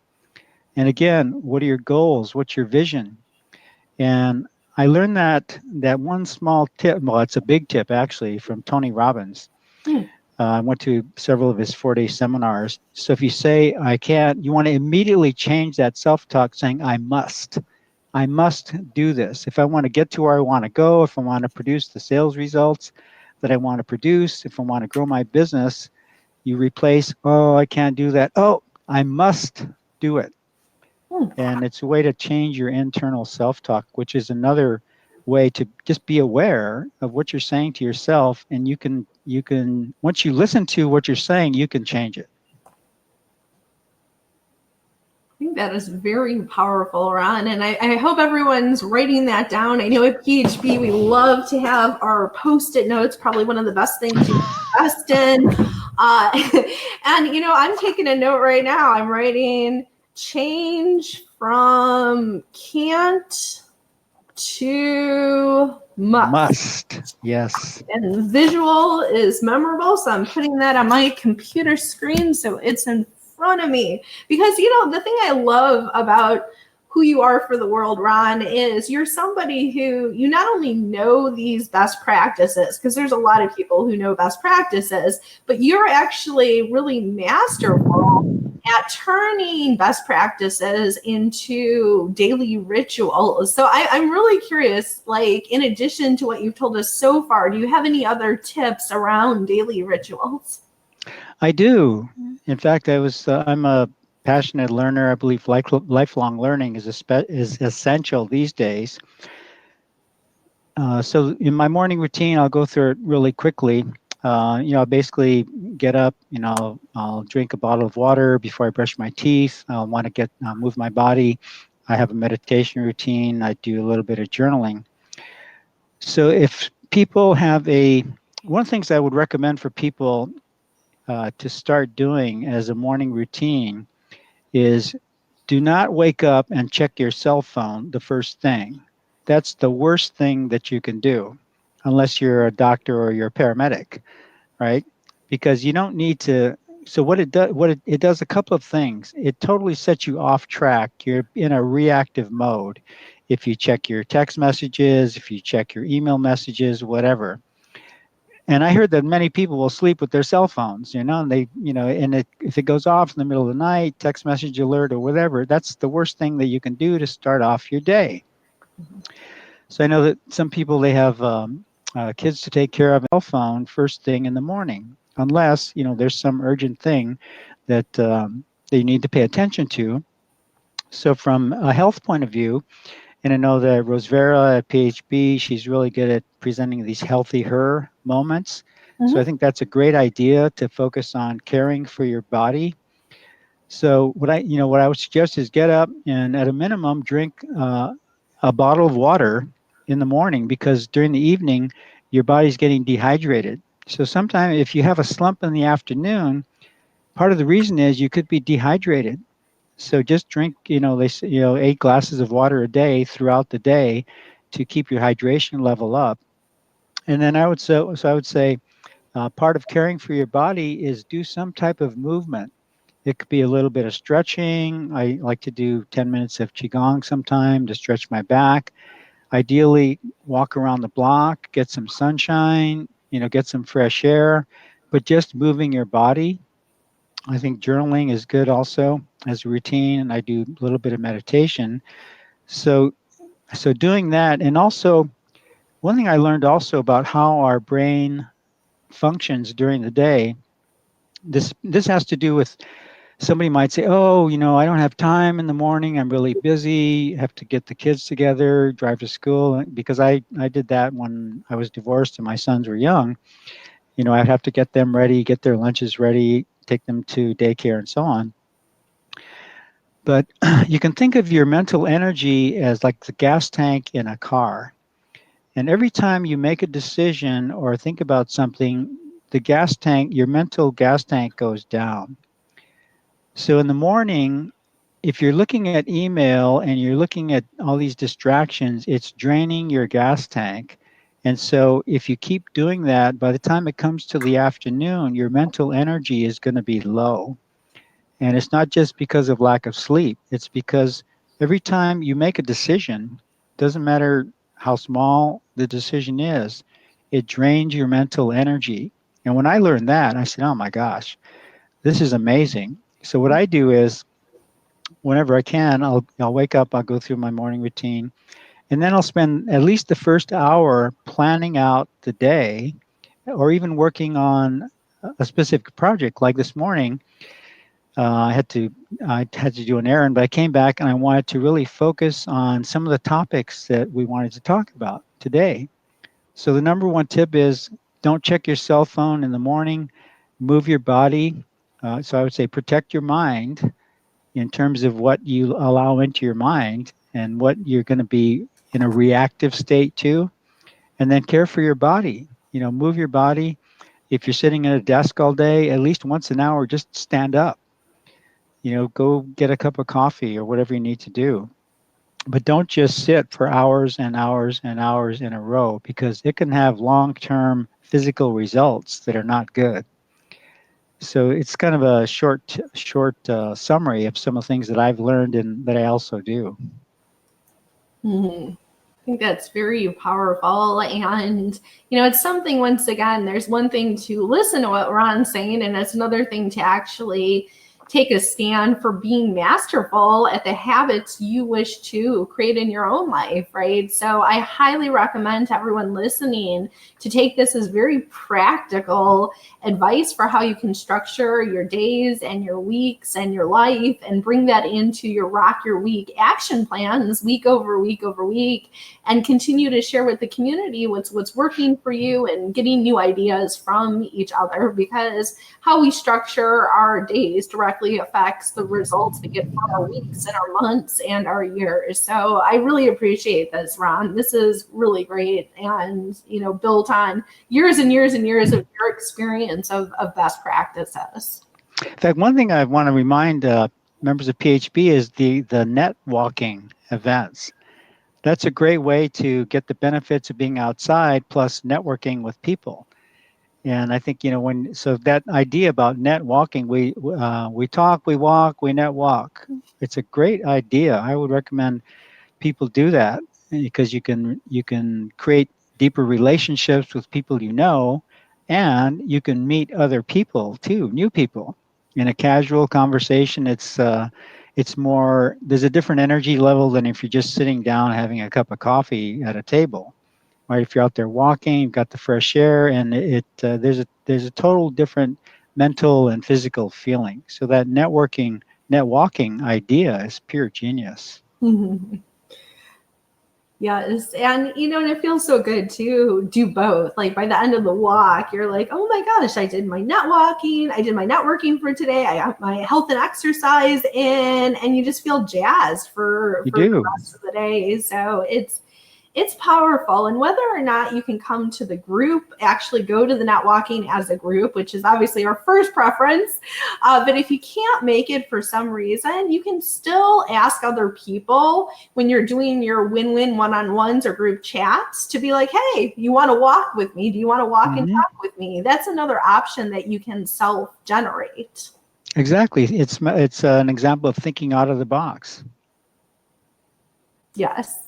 And again, what are your goals? What's your vision? And I learned that one small tip. Well, it's a big tip actually from Tony Robbins. I went to several of his 4 day seminars. So if you say "I can't," you want to immediately change that self-talk, saying "I must." I must do this. If I want to get to where I want to go, if I want to produce the sales results that I want to produce, if I want to grow my business, you replace, "Oh, I can't do that." "Oh, I must do it." And it's a way to change your internal self-talk, which is another way to just be aware of what you're saying to yourself. And you can once you listen to what you're saying, you can change it. I think that is very powerful, Ron. And I hope everyone's writing that down. I know at PHB, we love to have our Post-it notes, probably one of the best things you invest in. And, I'm taking a note right now. I'm writing change from can't to must. Yes. And visual is memorable, so I'm putting that on my computer screen so it's in front of me. Because the thing I love about who you are for the world, Ron, is you're somebody who you not only know these best practices, because there's a lot of people who know best practices, but you're actually really masterful at turning best practices into daily rituals. So I'm really curious, like, in addition to what you've told us so far, do you have any other tips around daily rituals? I do. In fact, I'm a passionate learner. I believe lifelong learning is essential these days. So in my morning routine, I'll go through it really quickly. I basically get up, I'll drink a bottle of water before I brush my teeth. I want to move my body. I have a meditation routine. I do a little bit of journaling. So if people one of the things I would recommend for people to start doing as a morning routine is do not wake up and check your cell phone the first thing. That's the worst thing that you can do, unless you're a doctor or you're a paramedic, right? Because you don't need to. So what it does, it does a couple of things. It totally sets you off track. You're in a reactive mode. If you check your text messages, if you check your email messages, whatever. And I heard that many people will sleep with their cell phones, and if it goes off in the middle of the night, text message alert or whatever, that's the worst thing that you can do to start off your day. So I know that some people, they have kids to take care of, cell phone first thing in the morning, unless there's some urgent thing that you need to pay attention to. So from a health point of view, and I know that Rosevera at PHB, she's really good at presenting these healthy her moments. So I Mhm. think that's a great idea to focus on caring for your body. So what I would suggest is get up and at a minimum drink a bottle of water in the morning, because during the evening your body's getting dehydrated. So sometimes if you have a slump in the afternoon, part of the reason is you could be dehydrated. So just drink, 8 glasses of water a day throughout the day to keep your hydration level up. And then I would say part of caring for your body is do some type of movement. It could be a little bit of stretching. I like to do 10 minutes of qigong sometime to stretch my back. Ideally, walk around the block, get some sunshine, get some fresh air, but just moving your body. I think journaling is good also as a routine, and I do a little bit of meditation. So, so doing that, and also one thing I learned also about how our brain functions during the day. This has to do with, somebody might say, "Oh, I don't have time in the morning. I'm really busy. Have to get the kids together, drive to school." Because I did that when I was divorced and my sons were young. I'd have to get them ready, get their lunches ready, take them to daycare, and so on. But you can think of your mental energy as like the gas tank in a car. And every time you make a decision or think about something, your mental gas tank goes down. So in the morning, if you're looking at email and you're looking at all these distractions, it's draining your gas tank. And so if you keep doing that, by the time it comes to the afternoon, your mental energy is going to be low. And it's not just because of lack of sleep, it's because every time you make a decision, doesn't matter how small the decision is, it drains your mental energy. And when I learned that, I said, oh my gosh, this is amazing. So what I do is whenever I can, I'll wake up, I'll go through my morning routine, and then I'll spend at least the first hour planning out the day or even working on a specific project. Like this morning, I had to do an errand, but I came back and I wanted to really focus on some of the topics that we wanted to talk about today. So the number one tip is don't check your cell phone in the morning. Move your body. So I would say protect your mind in terms of what you allow into your mind and what you're going to be in a reactive state to, and then care for your body. Move your body. If you're sitting at a desk all day, at least once an hour, just stand up. Go get a cup of coffee or whatever you need to do. But don't just sit for hours and hours and hours in a row, because it can have long-term physical results that are not good. So it's kind of a short summary of some of the things that I've learned and that I also do. Mhm. I think that's very powerful. And, it's something, once again, there's one thing to listen to what Ron's saying, and it's another thing to actually take a stand for being masterful at the habits you wish to create in your own life, right? So I highly recommend to everyone listening to take this as very practical advice for how you can structure your days and your weeks and your life, and bring that into your Rock Your Week action plans week over week over week, and continue to share with the community what's working for you and getting new ideas from each other, because how we structure our days directly affects the results we get for our weeks and our months and our years. So I really appreciate this, Ron. This is really great, and built on years and years and years of your experience of best practices. In fact, one thing I want to remind members of PHB is the net walking events. That's a great way to get the benefits of being outside plus networking with people. And I think so that idea about net walking, we talk, we walk, we net walk. It's a great idea. I would recommend people do that, because you can create deeper relationships with people and you can meet other people too, new people. In a casual conversation, it's more, there's a different energy level than if you're just sitting down having a cup of coffee at a table. Right? If you're out there walking, you've got the fresh air, and there's a total different mental and physical feeling. So that net walking idea is pure genius. Yes. And, and it feels so good to do both. Like by the end of the walk, you're like, oh my gosh, I did my net walking. I did my networking for today. I got my health and exercise in, and you just feel jazzed for the rest of the day. So it's powerful. And whether or not you can come to the group, actually go to the net walking as a group, which is obviously our first preference. But if you can't make it for some reason, you can still ask other people when you're doing your win-win one-on-ones or group chats to be like, hey, you want to walk with me? Do you want to walk and talk with me? That's another option that you can self-generate. Exactly. It's an example of thinking out of the box. Yes.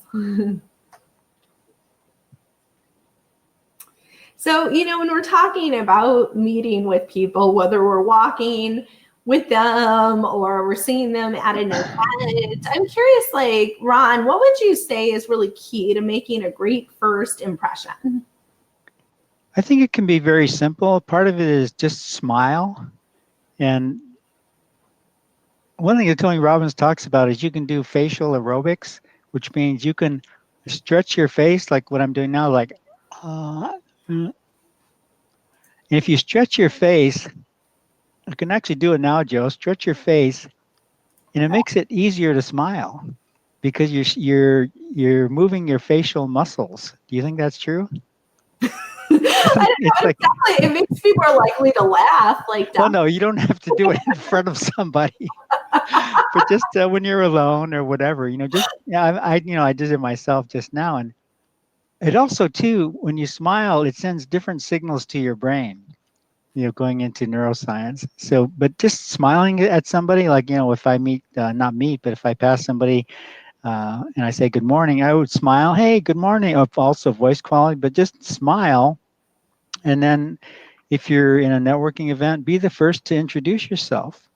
So, when we're talking about meeting with people, whether we're walking with them or we're seeing them at an event, I'm curious, like, Ron, what would you say is really key to making a great first impression? I think it can be very simple. Part of it is just smile. And one thing that Tony Robbins talks about is you can do facial aerobics, which means you can stretch your face like what I'm doing now, like, and if you stretch your face, you can actually do it now, Joe. Stretch your face, and it makes it easier to smile because you're moving your facial muscles. Do you think that's true? I don't know. It makes me more likely to laugh. Well, no, you don't have to do it in front of somebody, but just when you're alone or whatever, I did it myself just now, and it also too, when you smile, it sends different signals to your brain. Going into neuroscience. So, but just smiling at somebody, like, if I not meet, but if I pass somebody and I say good morning, I would smile. Hey, good morning. Also voice quality, but just smile. And then if you're in a networking event, be the first to introduce yourself.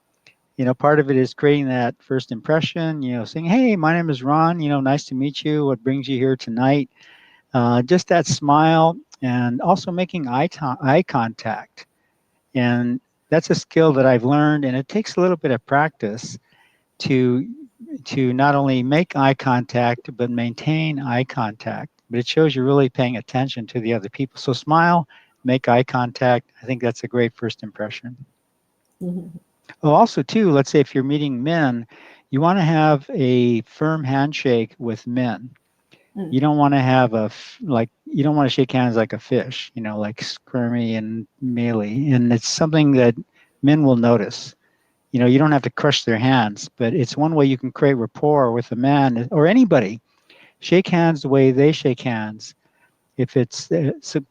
Part of it is creating that first impression, saying, hey, my name is Ron, nice to meet you. What brings you here tonight? Just that smile, and also making eye contact. And that's a skill that I've learned, and it takes a little bit of practice to not only make eye contact, but maintain eye contact. But it shows you're really paying attention to the other people. So smile, make eye contact. I think that's a great first impression. Mm-hmm. Oh, also too, let's say if you're meeting men, you want to have a firm handshake with men. You don't want to have you don't want to shake hands like a fish, like squirmy and mealy. And it's something that men will notice. You don't have to crush their hands, but it's one way you can create rapport with a man or anybody. Shake hands the way they shake hands. If it's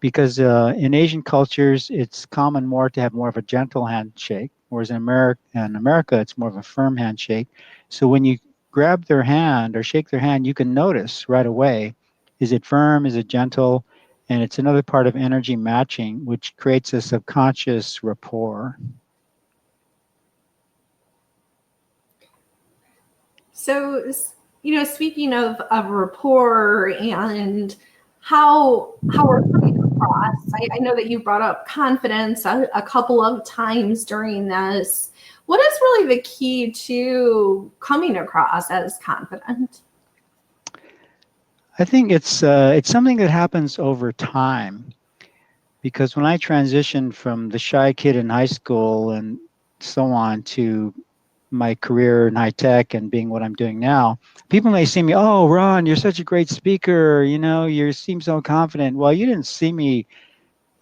because in Asian cultures, it's common more to have more of a gentle handshake, whereas in America, it's more of a firm handshake. So when you grab their hand or shake their hand, you can notice right away, is it firm, is it gentle? And it's another part of energy matching, which creates a subconscious rapport. So, speaking of rapport and how we're coming across, I know that you brought up confidence a couple of times during this. What is really the key to coming across as confident? I think it's something that happens over time because when I transitioned from the shy kid in high school and so on to my career in high tech and being what I'm doing now, people may see me, oh, Ron, you're such a great speaker. You know, you seem so confident. Well, you didn't see me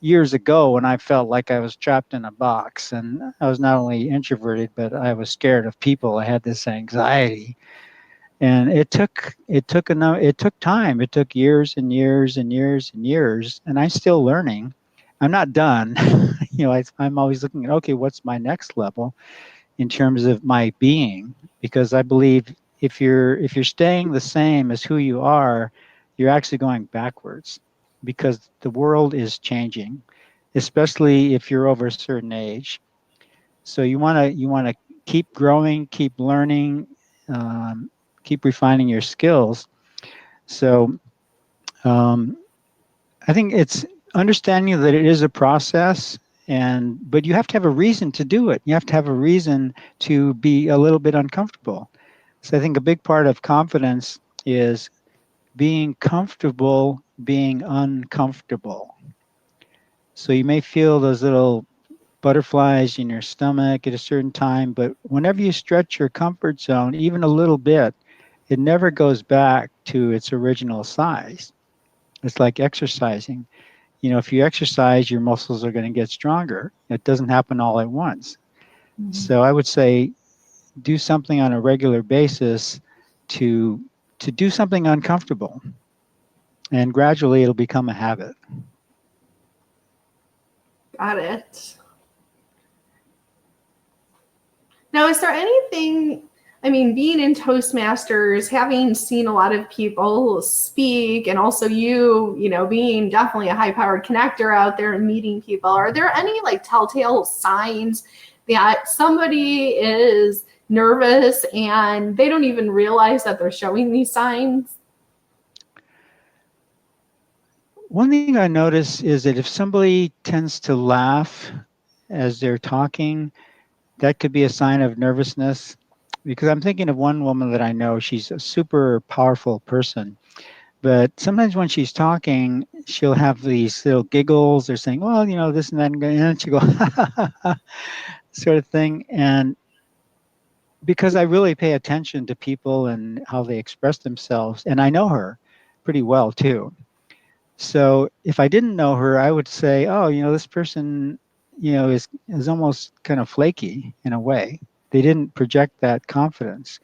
years ago when I felt like I was trapped in a box. And I was not only introverted, but I was scared of people. I had this anxiety. And it took time. It took years and years and years and years, and I'm still learning. I'm not done. I'm always looking at, okay, what's my next level in terms of my being? Because I believe if you're staying the same as who you are, you're actually going backwards because the world is changing, especially if you're over a certain age. So you want to keep growing, keep learning, um, keep refining your skills. So um, I think it's understanding that it is a process, and but you have to have a reason to do it. You have to have a reason to be a little bit uncomfortable. So I think a big part of confidence is being comfortable being uncomfortable. So you may feel those little butterflies in your stomach at a certain time, but whenever you stretch your comfort zone even a little bit, it never goes back to its original size. It's like exercising. You know, if you exercise, your muscles are going to get stronger. It doesn't happen all at once. Mhm. So I would say do something on a regular basis to do something uncomfortable, and gradually it'll become a habit. Got it. Now, is there anything, I mean, being in Toastmasters, having seen a lot of people speak, and also being definitely a high powered connector out there and meeting people, are there any like telltale signs that somebody is nervous and they don't even realize that they're showing these signs? One thing I notice is that if somebody tends to laugh as they're talking, that could be a sign of nervousness. Because I'm thinking of one woman that I know, she's a super powerful person. But sometimes when she's talking, she'll have these little giggles. They're saying, well, you know, this and that. And then she go, sort of thing. And because I really pay attention to people and how they express themselves, and I know her pretty well too. So if I didn't know her, I would say, oh, you know, this person, is almost kind of flaky in a way. They didn't project that confidence.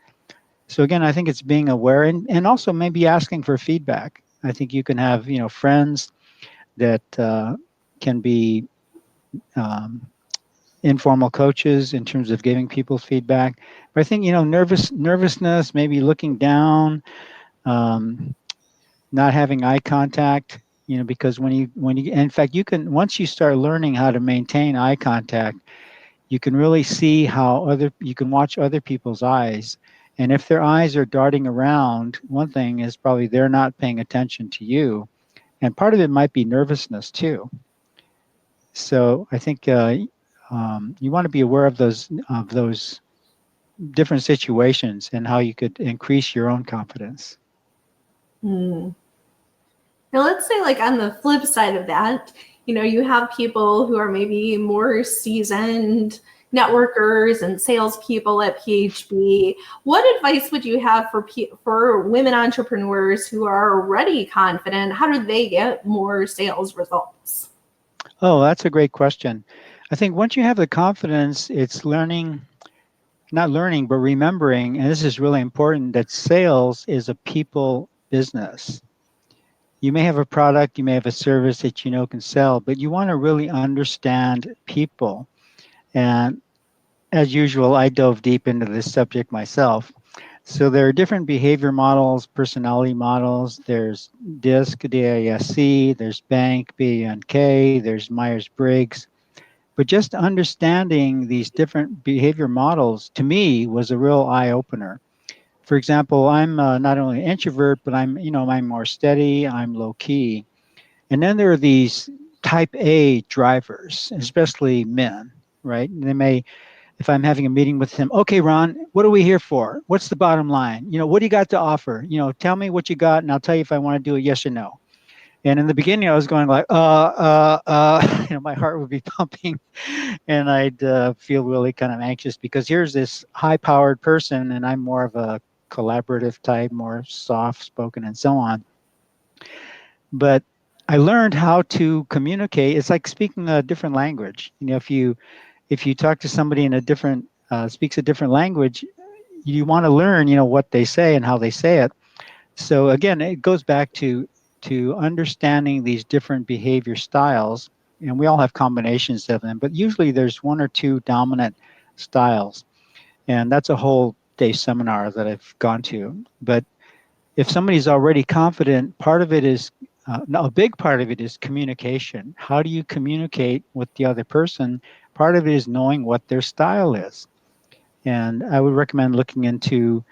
So again, I think it's being aware and also maybe asking for feedback. I think you can have, friends that can be um, informal coaches in terms of giving people feedback. But I think, nervousness, maybe looking down, um, not having eye contact, because when you in fact you can, once you start learning how to maintain eye contact, you can really see how other you can watch other people's eyes. And if their eyes are darting around, one thing is probably they're not paying attention to you, and part of it might be nervousness too. So I think you want to be aware of those different situations and how you could increase your own confidence. Hmm. Now, let's say, like, on the flip side of that, you have people who are maybe more seasoned networkers and salespeople at PHB. What advice would you have for women entrepreneurs who are already confident? How do they get more sales results? Oh, that's a great question. I think once you have the confidence, it's not learning, but remembering, and this is really important, that sales is a people business. You may have a product, you may have a service that you know can sell, but you want to really understand people. And as usual, I dove deep into this subject myself. So there are different behavior models, personality models. There's DISC, DISC, there's Bank, BNK, there's Myers-Briggs. But just understanding these different behavior models to me was a real eye opener. For example, I'm not only an introvert, but I'm more steady, I'm low key. And then there are these type A drivers, especially men, right? And they may, if I'm having a meeting with him, okay, Ron, what are we here for? What's the bottom line? What do you got to offer? Tell me what you got, and I'll tell you if I want to do a yes or no. And in the beginning, I was going like, my heart would be pumping, and I'd feel really kind of anxious because here's this high-powered person, and I'm more of a collaborative type, more soft-spoken, and so on. But I learned how to communicate. It's like speaking a different language. If you talk to somebody in a different speaks a different language, you want to learn, what they say and how they say it. So again, it goes back to understanding these different behavior styles, and we all have combinations of them, but usually there's one or two dominant styles, and that's a whole day seminar that I've gone to. But if somebody's already confident, part of it is no, a big part of it is communication. How do you communicate with the other person? Part of it is knowing what their style is. And I would recommend looking into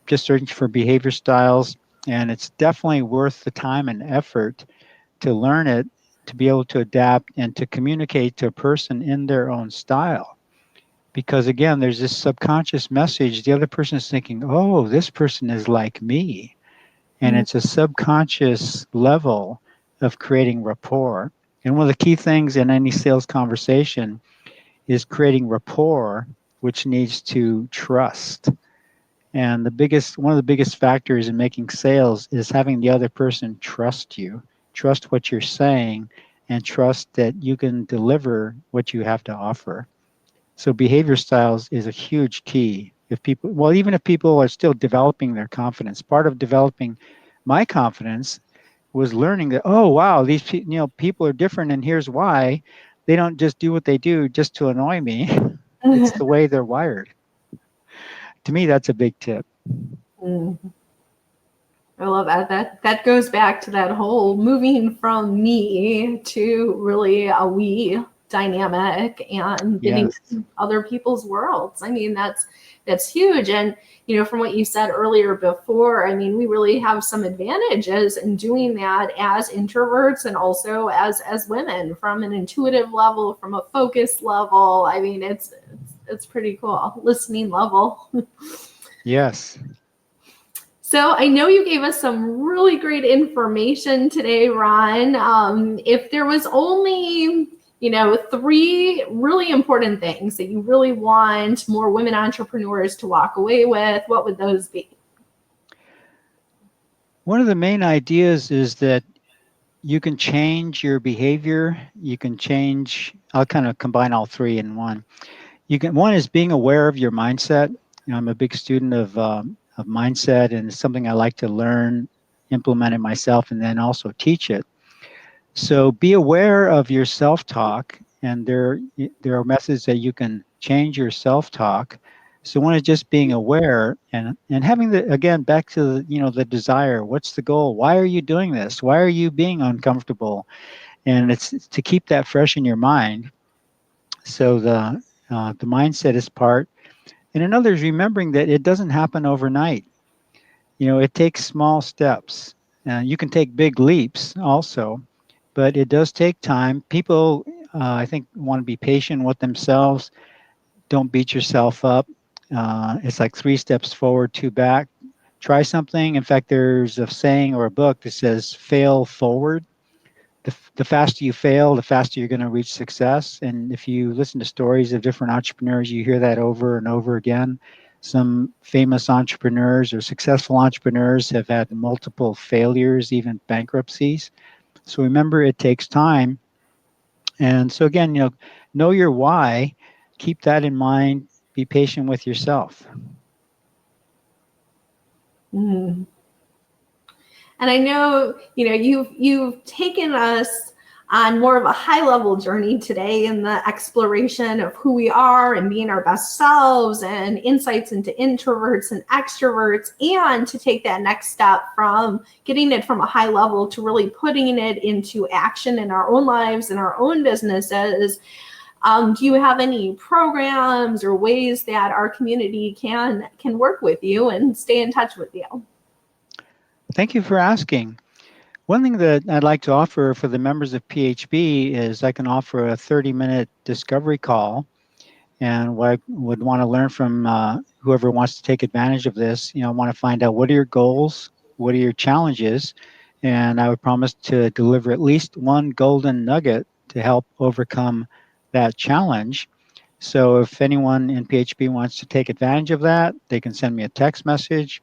just searching for behavior styles. And it's definitely worth the time and effort to learn it, to be able to adapt and to communicate to a person in their own style. Because again, there's this subconscious message. The other person is thinking, oh, this person is like me. And it's a subconscious level of creating rapport. And one of the key things in any sales conversation is creating rapport, which needs to trust. And one of the biggest factors in making sales is having the other person trust you, trust what you're saying, and trust that you can deliver what you have to offer. So behavior styles is a huge key. Even if people are still developing their confidence, part of developing my confidence was learning that, oh wow, people are different, and here's why. They don't just do what they do just to annoy me. It's the way they're wired. To me, that's a big tip. I love that. That goes back to that whole moving from me to really a we dynamic and getting Yes. other people's worlds. I mean, that's huge. And from what you said earlier before, I mean, we really have some advantages in doing that as introverts and also as women, from an intuitive level, from a focus level. I mean, it's pretty cool. Listening level. Yes. So I know you gave us some really great information today, Ron. If there was only, three really important things that you really want more women entrepreneurs to walk away with, what would those be? One of the main ideas is that you can change your behavior. I'll kind of combine all three in one. One is being aware of your mindset. I'm a big student of mindset, and it's something I like to learn, implement it myself, and then also teach it. So be aware of your self-talk, and there are methods that you can change your self-talk. So one is just being aware and having again, back to the desire. What's the goal? Why are you doing this? Why are you being uncomfortable? And it's to keep that fresh in your mind. So the mindset is part, and another is remembering that it doesn't happen overnight. It takes small steps. You can take big leaps also, but it does take time. People, I think, want to be patient with themselves. Don't beat yourself up. It's like 3 steps forward, 2 back. Try something. In fact, there's a saying or a book that says fail forward. The faster you fail, the faster you're going to reach success. And if you listen to stories of different entrepreneurs, you hear that over and over again. Some famous entrepreneurs or successful entrepreneurs have had multiple failures, even bankruptcies. So remember, it takes time. And so again, know your why, keep that in mind, be patient with yourself. Mm. And I know, you've taken us on more of a high level journey today in the exploration of who we are and being our best selves and insights into introverts and extroverts, and to take that next step from getting it from a high level to really putting it into action in our own lives and our own businesses. Do you have any programs or ways that our community can work with you and stay in touch with you? Thank you for asking. One thing that I'd like to offer for the members of PHB is I can offer a 30-minute discovery call. And what I would want to learn from whoever wants to take advantage of this, I want to find out what are your goals, what are your challenges, and I would promise to deliver at least one golden nugget to help overcome that challenge. So if anyone in PHP wants to take advantage of that, they can send me a text message.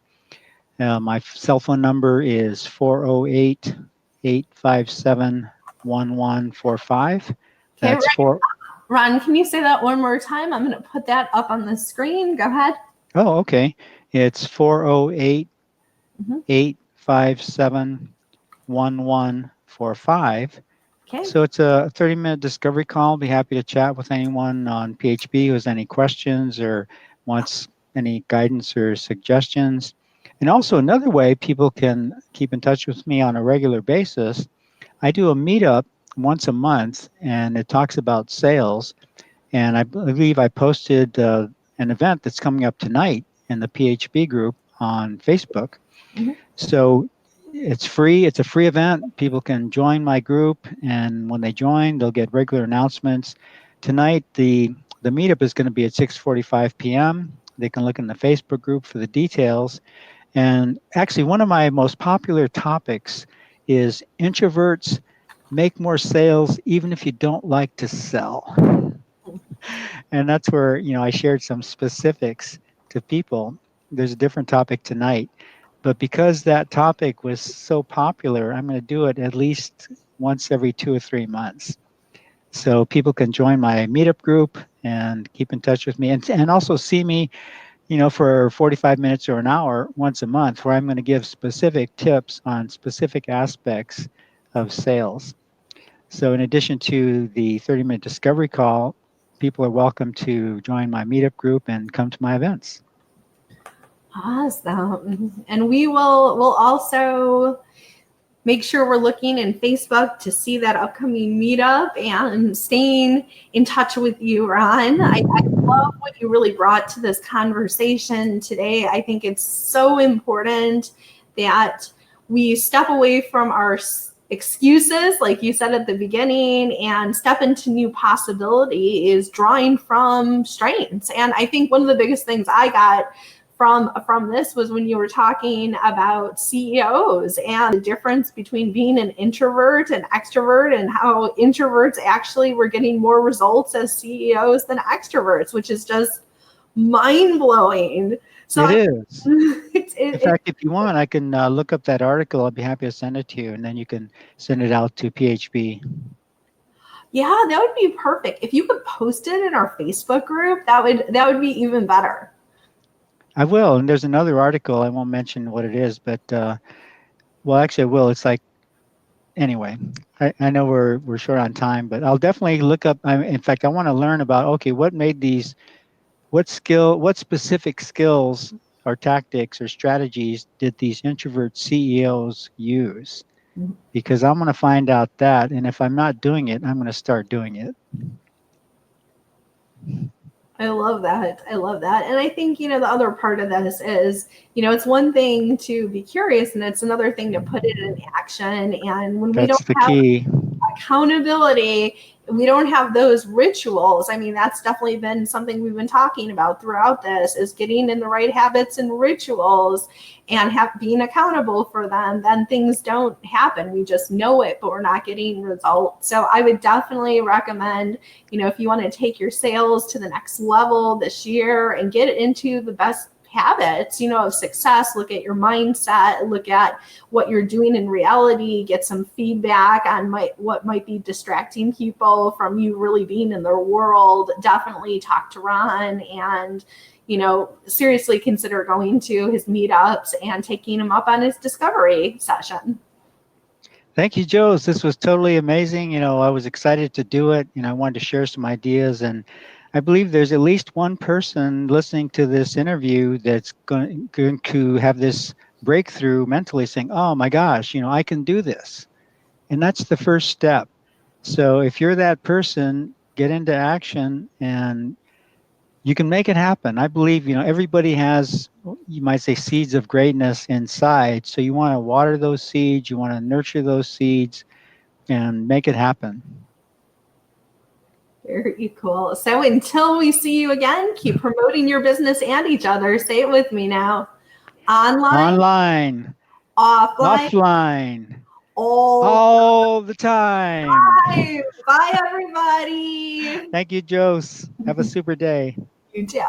My cell phone number is 408 857 1145. Okay, That's four. Ron, can you say that one more time? I'm going to put that up on the screen. Go ahead. Oh, okay. It's 408 Mm-hmm. 857 1145. Okay. So it's a 30-minute discovery call. I'll be happy to chat with anyone on PHB who has any questions or wants any guidance or suggestions. And also another way people can keep in touch with me on a regular basis, I do a meetup once a month and it talks about sales. And I believe I posted an event that's coming up tonight in the PHB group on Facebook. Mm-hmm. So it's free. It's a free event. People can join my group, and when they join, they'll get regular announcements. Tonight, the meetup is going to be at 6:45 p.m. They can look in the Facebook group for the details. And actually, one of my most popular topics is introverts make more sales even if you don't like to sell. And that's where I shared some specifics to people. There's a different topic tonight, but because that topic was so popular, I'm going to do it at least once every 2 or 3 months, so people can join my meetup group and keep in touch with me, and also see me for 45 minutes or an hour once a month, where I'm going to give specific tips on specific aspects of sales. So in addition to the 30-minute discovery call, people are welcome to join my meetup group and come to my events. Awesome. And we'll also make sure we're looking in Facebook to see that upcoming meetup and staying in touch with you, Ron. I love what you really brought to this conversation today. I think it's so important that we step away from our excuses, like you said at the beginning, and step into new possibility is drawing from strengths. And I think one of the biggest things I got from this was when you were talking about CEOs and the difference between being an introvert and extrovert, and how introverts actually were getting more results as CEOs than extroverts, which is just mind-blowing. So it is. In fact, if you want, I can look up that article. I'll be happy to send it to you, and then you can send it out to PHB. Yeah, that would be perfect. If you could post it in our Facebook group, that would be even better. I will, and there's another article. I won't mention what it is, but well, actually, I will. It's like, anyway. I know we're short on time, but I'll definitely look up. In fact, I want to learn about what made these, what specific skills or tactics or strategies did these introvert CEOs use? Because I'm going to find out that, and if I'm not doing it, I'm going to start doing it. I love that. I love that. And I think, the other part of this is, it's one thing to be curious and it's another thing to put it in action. And when we don't have key. Accountability, we don't have those rituals. I mean, that's definitely been something we've been talking about throughout this, is getting in the right habits and rituals and being accountable for them. Then things don't happen. We just know it, but we're not getting results. So I would definitely recommend, if you want to take your sales to the next level this year and get it into the best habits, of success, look at your mindset, look at what you're doing in reality, get some feedback on what might be distracting people from you really being in their world. Definitely talk to Ron and, seriously consider going to his meetups and taking him up on his discovery session. Thank you, Joes. This was totally amazing. I was excited to do it. I wanted to share some ideas, and I believe there's at least one person listening to this interview that's going to have this breakthrough mentally, saying, oh my gosh, I can do this. And that's the first step. So if you're that person, get into action, and you can make it happen. I believe, everybody has, you might say, seeds of greatness inside. So you want to water those seeds, you want to nurture those seeds and make it happen. Very cool. So until we see you again, keep promoting your business and each other. Say it with me now. Online, offline, offline, all all the time. time. Bye, everybody. Thank you, Jose. Have a super day. You too.